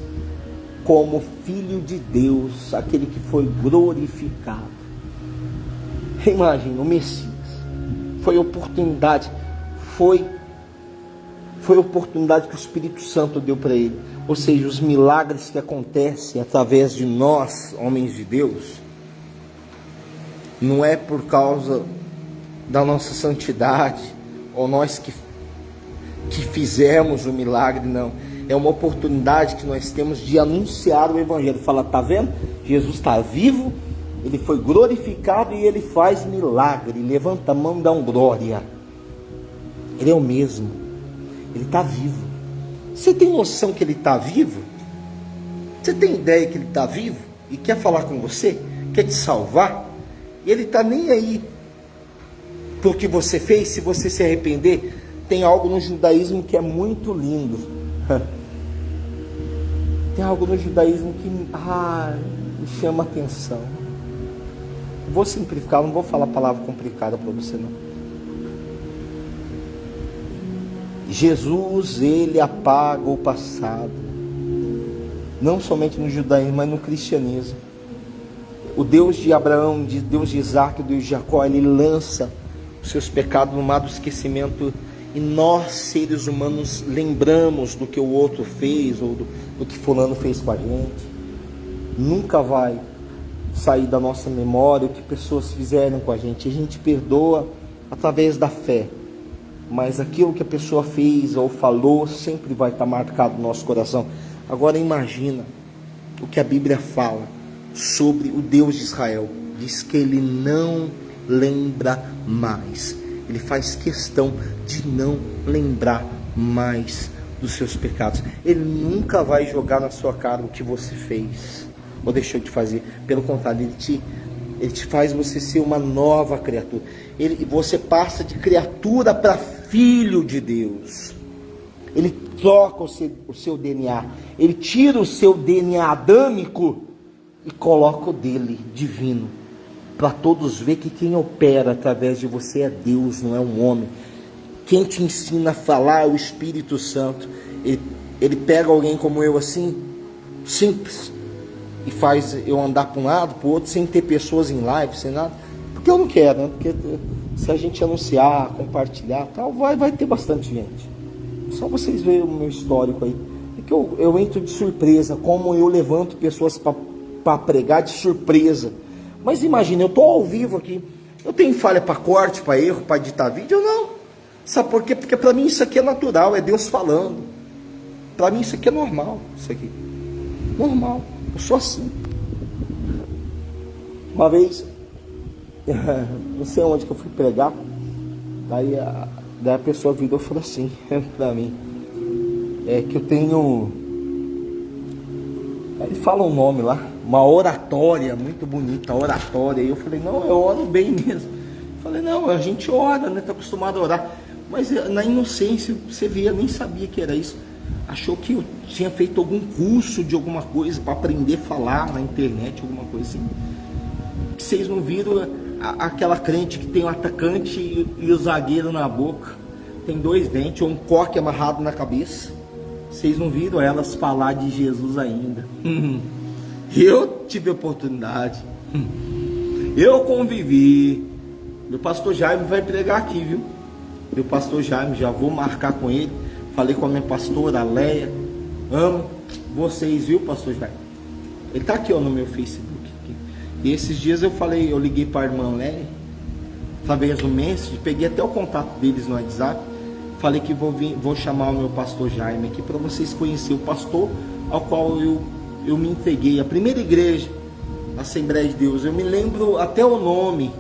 como Filho de Deus, aquele que foi glorificado. Imagina, o Messias. Foi oportunidade que o Espírito Santo deu para ele. Ou seja, os milagres que acontecem através de nós, homens de Deus, não é por causa da nossa santidade, ou nós que fizemos o milagre, não. É uma oportunidade que nós temos de anunciar o Evangelho. Fala, tá vendo? Jesus está vivo, ele foi glorificado e ele faz milagre. Levanta a mão e dá um glória. Ele é o mesmo. Ele está vivo. Você tem noção que ele está vivo? Você tem ideia que ele está vivo e quer falar com você? Quer te salvar? E ele está nem aí por que você fez. Se você se arrepender, tem algo no judaísmo que é muito lindo. Tem algo no judaísmo que me chama a atenção. Vou simplificar, não vou falar palavra complicada para você não. Jesus, ele apaga o passado, não somente no judaísmo, mas no cristianismo. O Deus de Abraão, Deus de Isaque, o Deus de Jacó, ele lança os seus pecados no mar do esquecimento. E nós, seres humanos, lembramos do que o outro fez, ou do que fulano fez com a gente. Nunca vai sair da nossa memória o que pessoas fizeram com a gente. A gente perdoa através da fé, mas aquilo que a pessoa fez ou falou sempre vai estar marcado no nosso coração. Agora imagina o que a Bíblia fala sobre o Deus de Israel. Diz que ele não lembra mais. Ele faz questão de não lembrar mais dos seus pecados. Ele nunca vai jogar na sua cara o que você fez ou deixou de fazer. Pelo contrário, ele te faz você ser uma nova criatura. Você passa de criatura para filho de Deus. Ele troca o seu DNA. Ele tira o seu DNA adâmico e coloca o dele, divino. Para todos ver que quem opera através de você é Deus, não é um homem. Quem te ensina a falar é o Espírito Santo. Ele pega alguém como eu assim, simples, e faz eu andar para um lado, para o outro, sem ter pessoas em live, sem nada. Porque eu não quero, né? Porque se a gente anunciar, compartilhar, tal, vai ter bastante gente. Só vocês verem o meu histórico aí. É que eu entro de surpresa, como eu levanto pessoas para pregar de surpresa. Mas imagina, eu estou ao vivo aqui. Eu tenho falha para corte, para erro, para editar vídeo? Eu não. Sabe por quê? Porque para mim isso aqui é natural, é Deus falando. Para mim isso aqui é normal, isso aqui. Normal, eu sou assim. Uma vez, não sei onde que eu fui pregar, daí a pessoa virou e falou assim para mim, que eu tenho, ele fala um nome lá, uma oratória muito bonita, oratória, e eu falei, não, eu oro bem mesmo. Eu falei, não, a gente ora, né, tá acostumado a orar, mas na inocência, você via, nem sabia que era isso, achou que eu tinha feito algum curso de alguma coisa, para aprender a falar na internet, alguma coisa assim. Vocês não viram aquela crente que tem um atacante e o zagueiro na boca, tem 2 dentes, ou um coque amarrado na cabeça. Vocês não viram elas falar de Jesus ainda. Eu tive oportunidade, eu convivi. Meu pastor Jaime vai pregar aqui, viu? Meu pastor Jaime, já vou marcar com ele. Falei com a minha pastora, a Leia. Amo vocês, viu, pastor Jaime? Ele tá aqui, ó, no meu Facebook. E esses dias eu liguei para a irmã Leia, através do Messenger, peguei até o contato deles no WhatsApp. Falei que vou chamar o meu pastor Jaime aqui para vocês conhecerem o pastor ao qual eu me entreguei. A primeira igreja, a Assembleia de Deus. Eu me lembro até o nome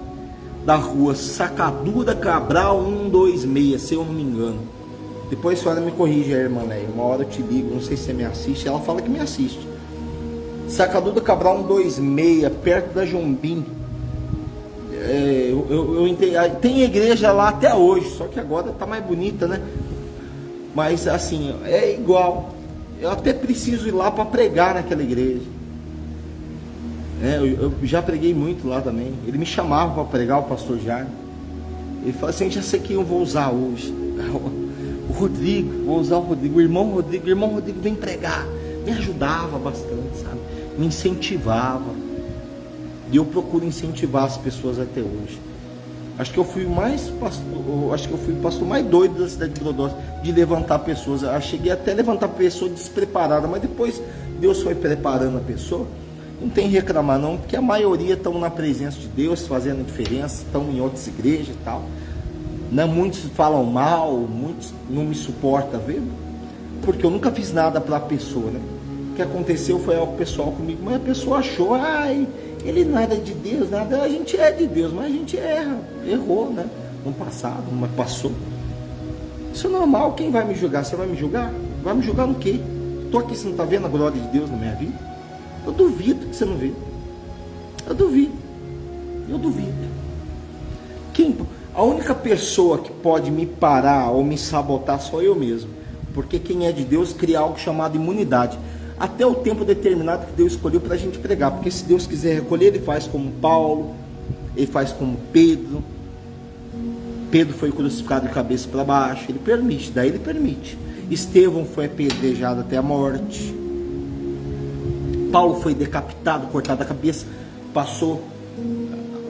da rua, Sacadura Cabral 126, se eu não me engano. Depois a senhora me corrige aí, irmã Leia. Uma hora eu te ligo, não sei se você me assiste. Ela fala que me assiste. Sacadura Cabral 126, perto da Jombim. Eu entrei, tem igreja lá até hoje, só que agora tá mais bonita, né? Mas assim, é igual. Eu até preciso ir lá para pregar naquela igreja. Eu já preguei muito lá também. Ele me chamava para pregar, o pastor Jaime. Ele falou assim, já sei quem eu vou usar hoje. O Rodrigo, vou usar o Rodrigo, o irmão Rodrigo vem pregar. Me ajudava bastante, sabe? Me incentivava. E eu procuro incentivar as pessoas até hoje. Acho que eu fui o pastor mais doido da cidade de Brodowski, de levantar pessoas. Eu cheguei até a levantar pessoa despreparada, mas depois Deus foi preparando a pessoa. Não tem que reclamar não, porque a maioria estão na presença de Deus, fazendo a diferença, estão em outras igrejas e tal. Né? Muitos falam mal, muitos não me suportam, viu? Porque eu nunca fiz nada para a pessoa, né? O que aconteceu foi algo pessoal comigo, mas a pessoa achou, ele não era de Deus, nada. A gente é de Deus, mas a gente errou, né? No passado, mas passou. Isso é normal. Quem vai me julgar? Você vai me julgar? Vai me julgar no quê? Estou aqui, você não está vendo a glória de Deus na minha vida? Eu duvido que você não vê. Eu duvido. A única pessoa que pode me parar ou me sabotar sou eu mesmo. Porque quem é de Deus cria algo chamado imunidade. Até o tempo determinado que Deus escolheu para a gente pregar. Porque se Deus quiser recolher, Ele faz como Paulo, Ele faz como Pedro. Pedro foi crucificado de cabeça para baixo, Ele permite, daí Ele permite. Estevão foi apedrejado até a morte. Paulo foi decapitado, cortado a cabeça, passou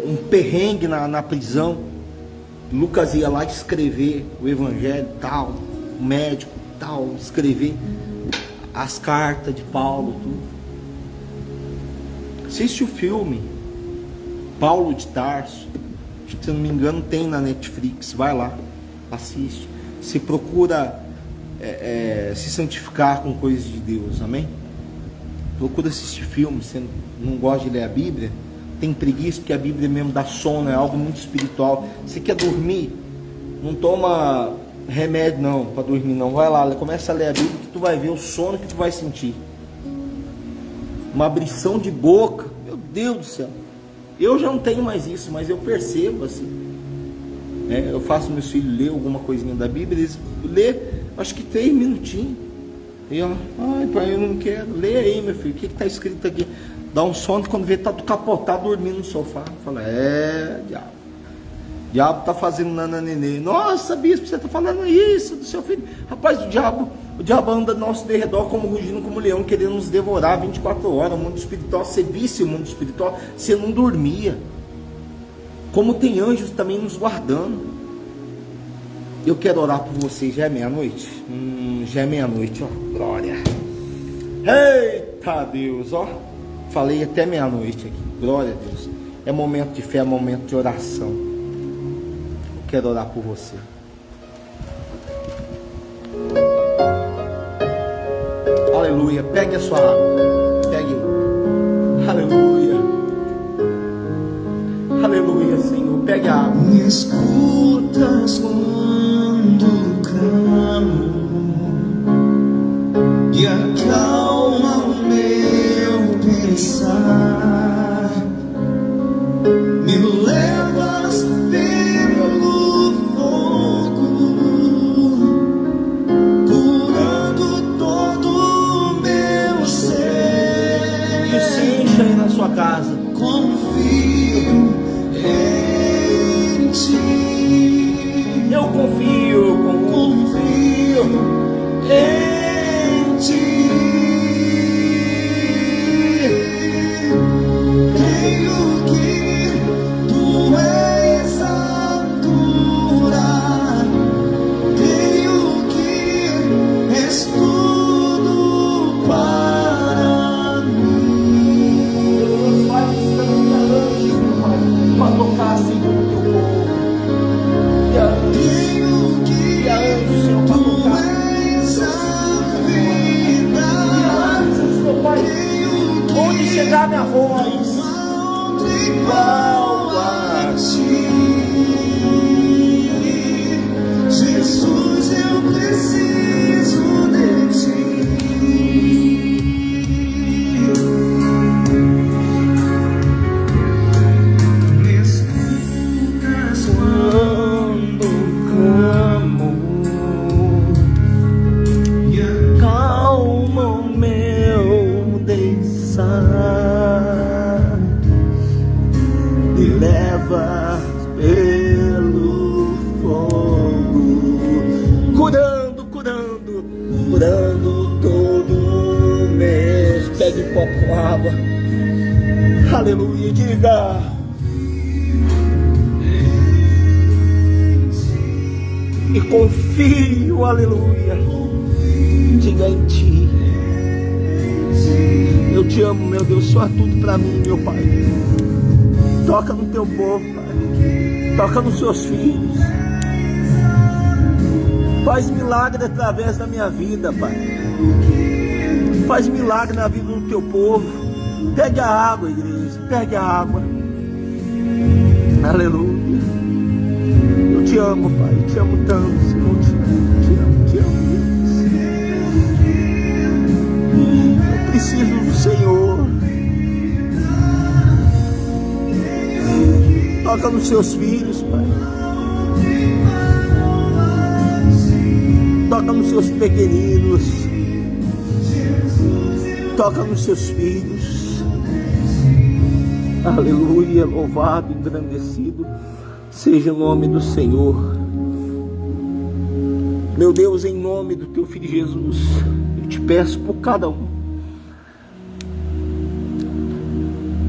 um perrengue na prisão. Lucas ia lá escrever o evangelho, tal, o médico, tal, escrever as cartas de Paulo, tudo. Assiste o filme Paulo de Tarso, se não me engano tem na Netflix, vai lá, assiste. Se procura se santificar com coisas de Deus, amém? procura assistir filme. Você não gosta de ler a Bíblia, tem preguiça, porque a Bíblia mesmo dá sono, é algo muito espiritual. Você quer dormir, não toma remédio não, para dormir não. Vai lá, começa a ler a Bíblia, que tu vai ver o sono que tu vai sentir. Uma abrição de boca, meu Deus do céu. Eu já não tenho mais isso, mas eu percebo assim. Eu faço meus filhos ler alguma coisinha da Bíblia, eles lê, acho que 3 minutinhos. E ó, ai pai, eu não quero. Lê aí, meu filho, o que está escrito aqui? Dá um sono, quando vê, tá capotado dormindo no sofá. Fala, diabo. Diabo tá fazendo nananenê. Nossa, bispo, você tá falando isso do seu filho. Rapaz, o diabo anda ao nosso derredor como rugindo como leão, querendo nos devorar 24 horas. O mundo espiritual, você visse o mundo espiritual, você não dormia. Como tem anjos também nos guardando. Eu quero orar por vocês. Já é meia-noite? Já é meia-noite, ó. Glória. Eita Deus, ó. Falei até meia-noite aqui. Glória a Deus. É momento de fé, é momento de oração. Eu quero orar por você. Aleluia. Pegue a sua água. Pegue. Aleluia. Aleluia, Senhor. Pegue a água. Me escutas quando clamo e acalma o meu pensar. Me levas pelo fogo, curando todo o meu ser. Que se encha aí na sua casa. Confio em ti. Eu confio em ti. Creio que tu és a cura. Creio que és tudo para mim. Pai, estamos falando, Pai, para tocar, Senhor, o teu povo. Que a anjo, Senhor, para tocar. Meu Pai, onde chegar minha voz, igual a ti. Jesus, eu preciso de ti. Me escutas quando clamo e acalma o meu descer. Me leva pelo fogo, curando todo o meu. pegue um copo com água. Aleluia, diga. E confio, aleluia. Diga em ti. Eu te amo, meu Deus, só tudo para mim, meu Pai. Toca no teu povo, Pai. Toca nos seus filhos. Faz milagre através da minha vida, Pai. Faz milagre na vida do teu povo. Pegue a água, igreja. Pegue a água. Aleluia. Eu te amo, Pai. Eu te amo tanto, Senhor. Te amo, Deus. Eu preciso do Senhor. Toca nos seus filhos, Pai. Toca nos seus pequeninos. Toca nos seus filhos. Aleluia, louvado, engrandecido seja o nome do Senhor. Meu Deus, em nome do teu Filho Jesus, eu te peço por cada um.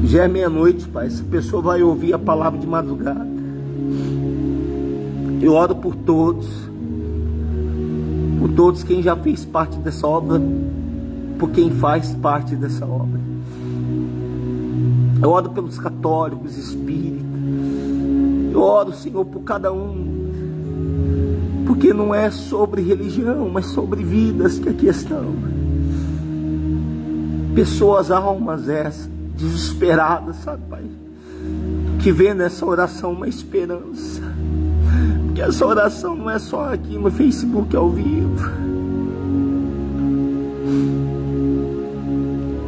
Já é meia-noite, Pai. Essa pessoa vai ouvir a palavra de madrugada. Eu oro por todos quem já fez parte dessa obra, por quem faz parte dessa obra. Eu oro pelos católicos, espíritas. Eu oro, Senhor, por cada um, porque não é sobre religião, mas sobre vidas que aqui estão. pessoas, almas essas, desesperadas, sabe, Pai, que vê nessa oração uma esperança, porque essa oração não é só aqui no Facebook ao vivo,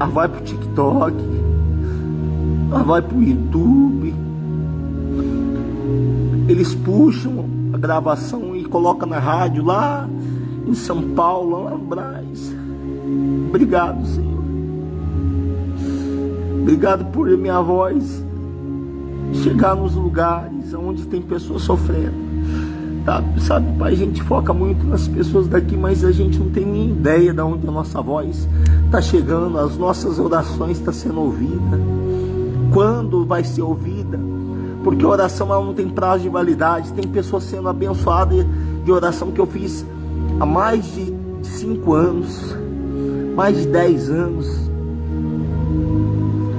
ela vai pro TikTok, ela vai pro YouTube, eles puxam a gravação e colocam na rádio lá em São Paulo, lá no Brás. Obrigado, Senhor. Obrigado por minha voz chegar nos lugares onde tem pessoas sofrendo. Sabe, Pai, a gente foca muito nas pessoas daqui, mas a gente não tem nem ideia de onde a nossa voz está chegando, as nossas orações estão sendo ouvidas. Quando vai ser ouvida? Porque a oração ela não tem prazo de validade. Tem pessoas sendo abençoadas de oração que eu fiz há mais de 5 anos, mais de 10 anos,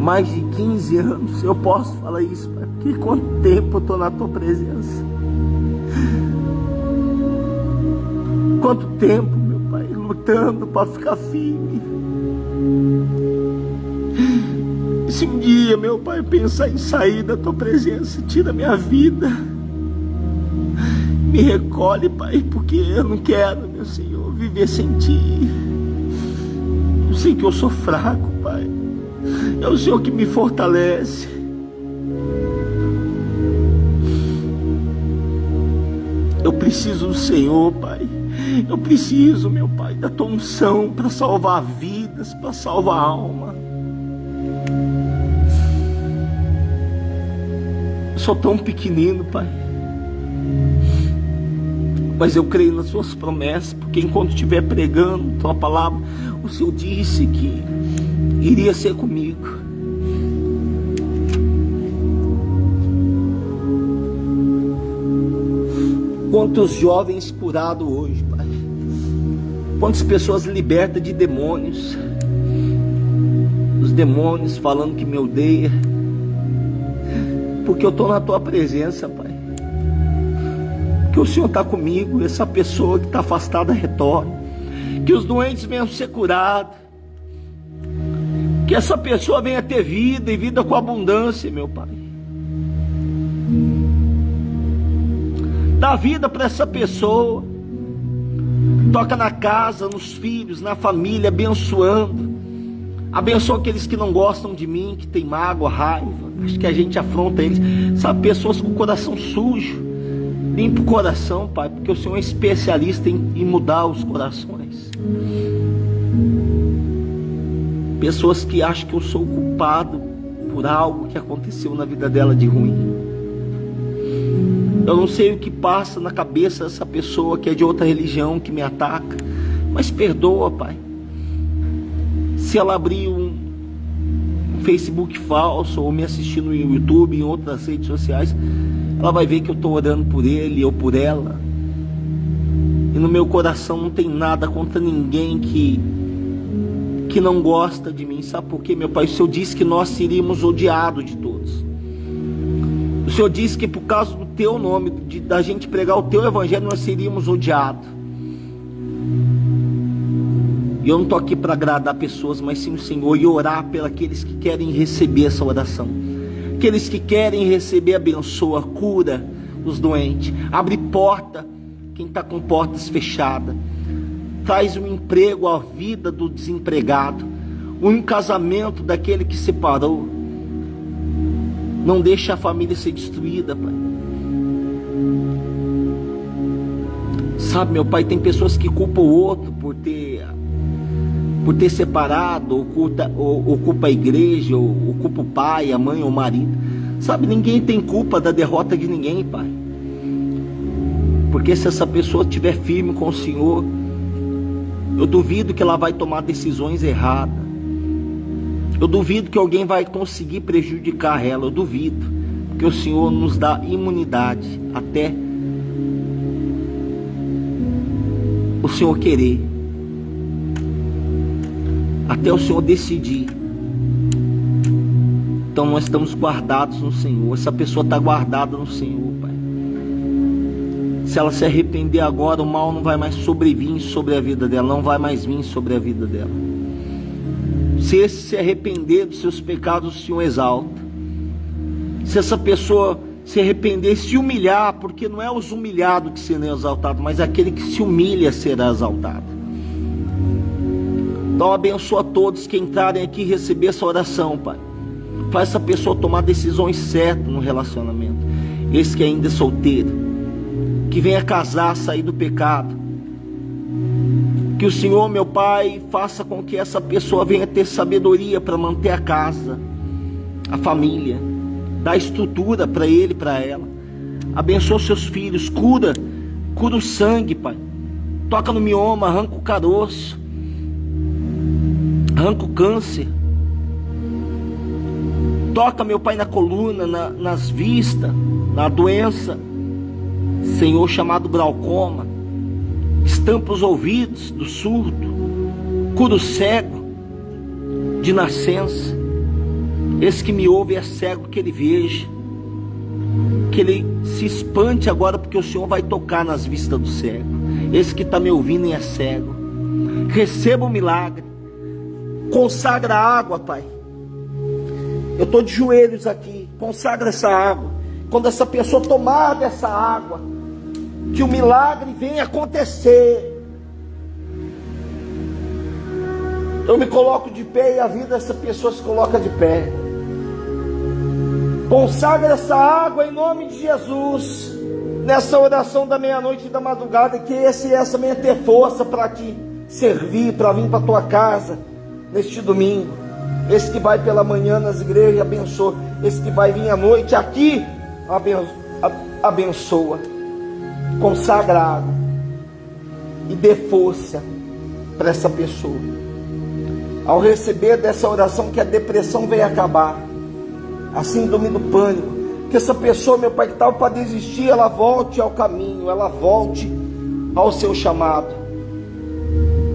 mais de 15 anos. Eu posso falar isso, Pai, porque quanto tempo eu estou na Tua presença. Quanto tempo, meu Pai, lutando para ficar firme. E se um dia, meu Pai, pensar em sair da Tua presença, tira minha vida, me recolhe, Pai, porque eu não quero, meu Senhor, viver sem Ti. Eu sei que eu sou fraco, Pai. É o Senhor que me fortalece. Eu preciso do Senhor, Pai. Eu preciso, meu Pai, da Tua unção para salvar vidas, para salvar a alma. Eu sou tão pequenino, Pai, mas eu creio nas Suas promessas, porque enquanto estiver pregando Tua palavra, o Senhor disse que iria ser comigo. Quantos jovens curados hoje, Pai, quantas pessoas libertas de demônios, os demônios falando que me odeia, porque eu estou na Tua presença, Pai, que o Senhor está comigo. Essa pessoa que está afastada retorne, que os doentes venham ser curados, que essa pessoa venha ter vida e vida com abundância, meu Pai. Dá vida para essa pessoa, toca na casa, nos filhos, na família, abençoando. Abençoa aqueles que não gostam de mim, que tem mágoa, raiva, acho que a gente afronta eles, sabe, pessoas com o coração sujo. Limpa o coração, Pai, porque o Senhor é especialista em mudar os corações. Pessoas que acham que eu sou culpado por algo que aconteceu na vida dela de ruim. Eu não sei o que passa na cabeça dessa pessoa que é de outra religião, que me ataca, mas perdoa, Pai. Se ela abrir um Facebook falso ou me assistir no YouTube, em outras redes sociais, ela vai ver que eu estou orando por ele ou por ela. E no meu coração não tem nada contra ninguém que não gosta de mim. Sabe por quê, meu Pai? O Senhor disse que nós seríamos odiados de todos. O Senhor disse que por causa do Teu nome, da gente pregar o Teu evangelho, nós seríamos odiados. E eu não estou aqui para agradar pessoas, mas sim o Senhor, e orar pelos que querem receber essa oração. Aqueles que querem receber, abençoa, cura os doentes, abre porta, quem está com portas fechadas, traz um emprego à vida do desempregado, um casamento daquele que separou. Não deixa a família ser destruída, Pai. Sabe, meu Pai, tem pessoas que culpam o outro por ter separado, ou culpa a igreja, ou culpa o pai, a mãe ou o marido. Sabe, ninguém tem culpa da derrota de ninguém, Pai. Porque se essa pessoa estiver firme com o Senhor, eu duvido que ela vai tomar decisões erradas. Eu duvido que alguém vai conseguir prejudicar ela. Eu duvido, porque o Senhor nos dá imunidade até o Senhor querer, até o Senhor decidir. Então nós estamos guardados no Senhor. Essa pessoa está guardada no Senhor, Pai. Se ela se arrepender agora, o mal não vai mais sobrevir sobre a vida dela, não vai mais vir sobre a vida dela. Se esse se arrepender dos seus pecados, o Senhor exalta. Se essa pessoa se arrepender, se humilhar, porque não é os humilhados que serão exaltados, mas aquele que se humilha será exaltado. Então abençoa todos que entrarem aqui e receber essa oração, Pai. Faz essa pessoa tomar decisões certas no relacionamento. Esse que ainda é solteiro, que venha casar, sair do pecado. Que o Senhor, meu Pai, faça com que essa pessoa venha ter sabedoria para manter a casa, a família, dá estrutura para ele e para ela. Abençoa seus filhos, cura o sangue, Pai. Toca no mioma, arranca o caroço, arranca o câncer. Toca, meu Pai, na coluna, nas vistas, na doença, Senhor, chamado glaucoma. Estampa os ouvidos do surdo, cura o cego de nascença. Esse que me ouve é cego, que ele veja, que ele se espante agora, porque o Senhor vai tocar nas vistas do cego. Esse que está me ouvindo e é cego, receba o milagre. Consagra a água, Pai. Eu estou de joelhos aqui, consagra essa água. Quando essa pessoa tomar dessa água, que o milagre venha acontecer. Eu me coloco de pé e a vida dessa pessoa se coloca de pé. Consagra essa água em nome de Jesus, nessa oração da meia-noite e da madrugada, que essa venha ter força para te servir, para vir para a tua casa neste domingo. Esse que vai pela manhã nas igrejas, abençoa. Esse que vai vir à noite aqui, abençoa. Consagra a água e dê força para essa pessoa. Ao receber dessa oração, que a depressão venha acabar, a síndrome do pânico, que essa pessoa, meu Pai, que estava para desistir, ela volte ao caminho, ela volte ao seu chamado.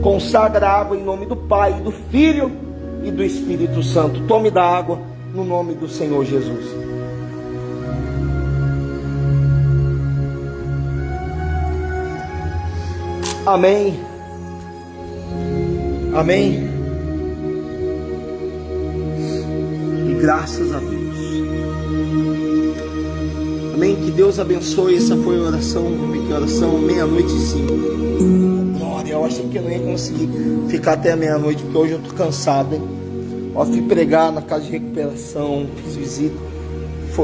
Consagra a água em nome do Pai, do Filho e do Espírito Santo. Tome da água no nome do Senhor Jesus. Amém. Amém. E graças a Deus. Amém. Que Deus abençoe. Essa foi a oração. Vamos ver que oração, 00:05. Glória. Eu achei que eu não ia conseguir ficar até a meia-noite, porque hoje eu estou cansado, hein? Ó, fui pregar na casa de recuperação, fiz visita,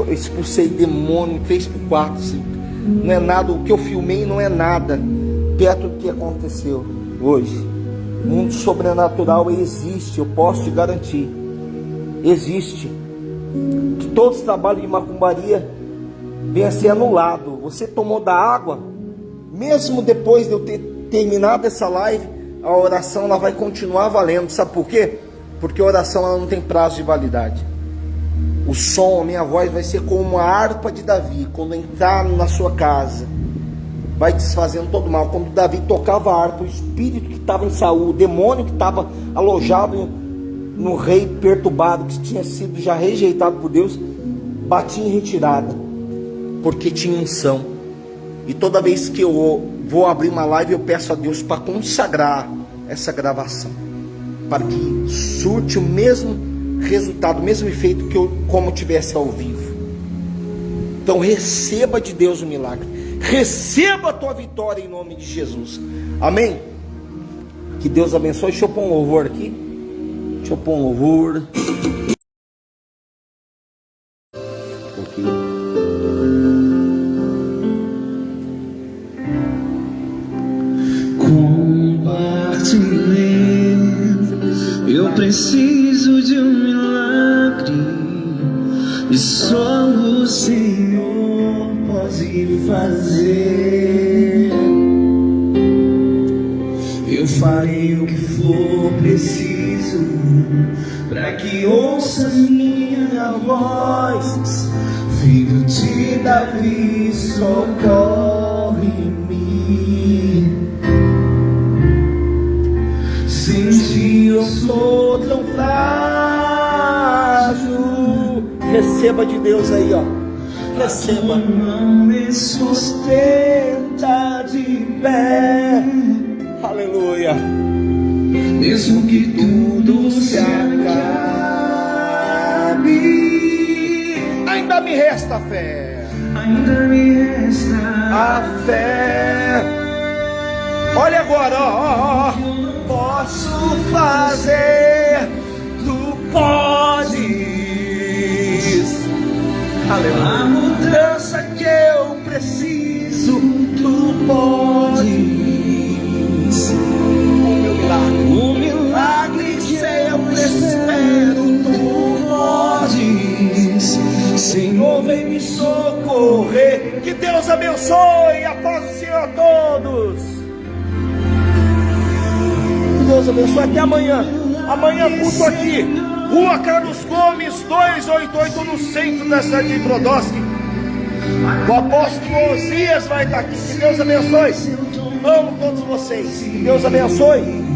expulsei demônio, 3x4. Assim. Não é nada, o que eu filmei não é nada perto do que aconteceu hoje. O mundo sobrenatural existe, eu posso te garantir. Existe. Que todo esse trabalho de macumbaria venha a ser anulado. Você tomou da água, mesmo depois de eu ter terminado essa live, a oração ela vai continuar valendo. Sabe por quê? Porque a oração ela não tem prazo de validade. O som, a minha voz vai ser como a harpa de Davi. Quando entrar na sua casa, vai desfazendo todo mal. Quando Davi tocava a harpa, o espírito que estava em Saul, o demônio que estava alojado no rei perturbado, que tinha sido já rejeitado por Deus, batia em retirada, porque tinha unção. E toda vez que eu vou abrir uma live, eu peço a Deus para consagrar essa gravação, para que surte o mesmo resultado, o mesmo efeito que como tivesse ao vivo. Então receba de Deus o milagre, receba a tua vitória em nome de Jesus. Amém? Que Deus abençoe. Deixa eu pôr um louvor aqui. Deixa eu pôr um louvor. Aqui. Compartilhei. Eu preciso de um milagre e só o Senhor pode fazer. Eu farei o que for preciso para que ouça minha voz. Filho de Davi, socorre-me. Sem ti eu sou tão frágil. Receba de Deus aí, ó. Receba. Não me sustenta de pé. Aleluia. Mesmo que tudo se acabe. Ainda me resta fé. Ainda me resta A fé. Olha agora, ó. Posso fazer, tu podes. Aleluia. A mudança que eu preciso, tu podes. O milagre que eu espero, tu podes. Senhor, vem me socorrer. Que Deus abençoe. A paz do Senhor a todos. Que Deus abençoe. Até amanhã. Amanhã culto aqui, Rua Carlos Gomes 288, no centro da cidade de Brodowski. O apóstolo Osias vai estar aqui. Que Deus abençoe. Amo todos vocês. Que Deus abençoe.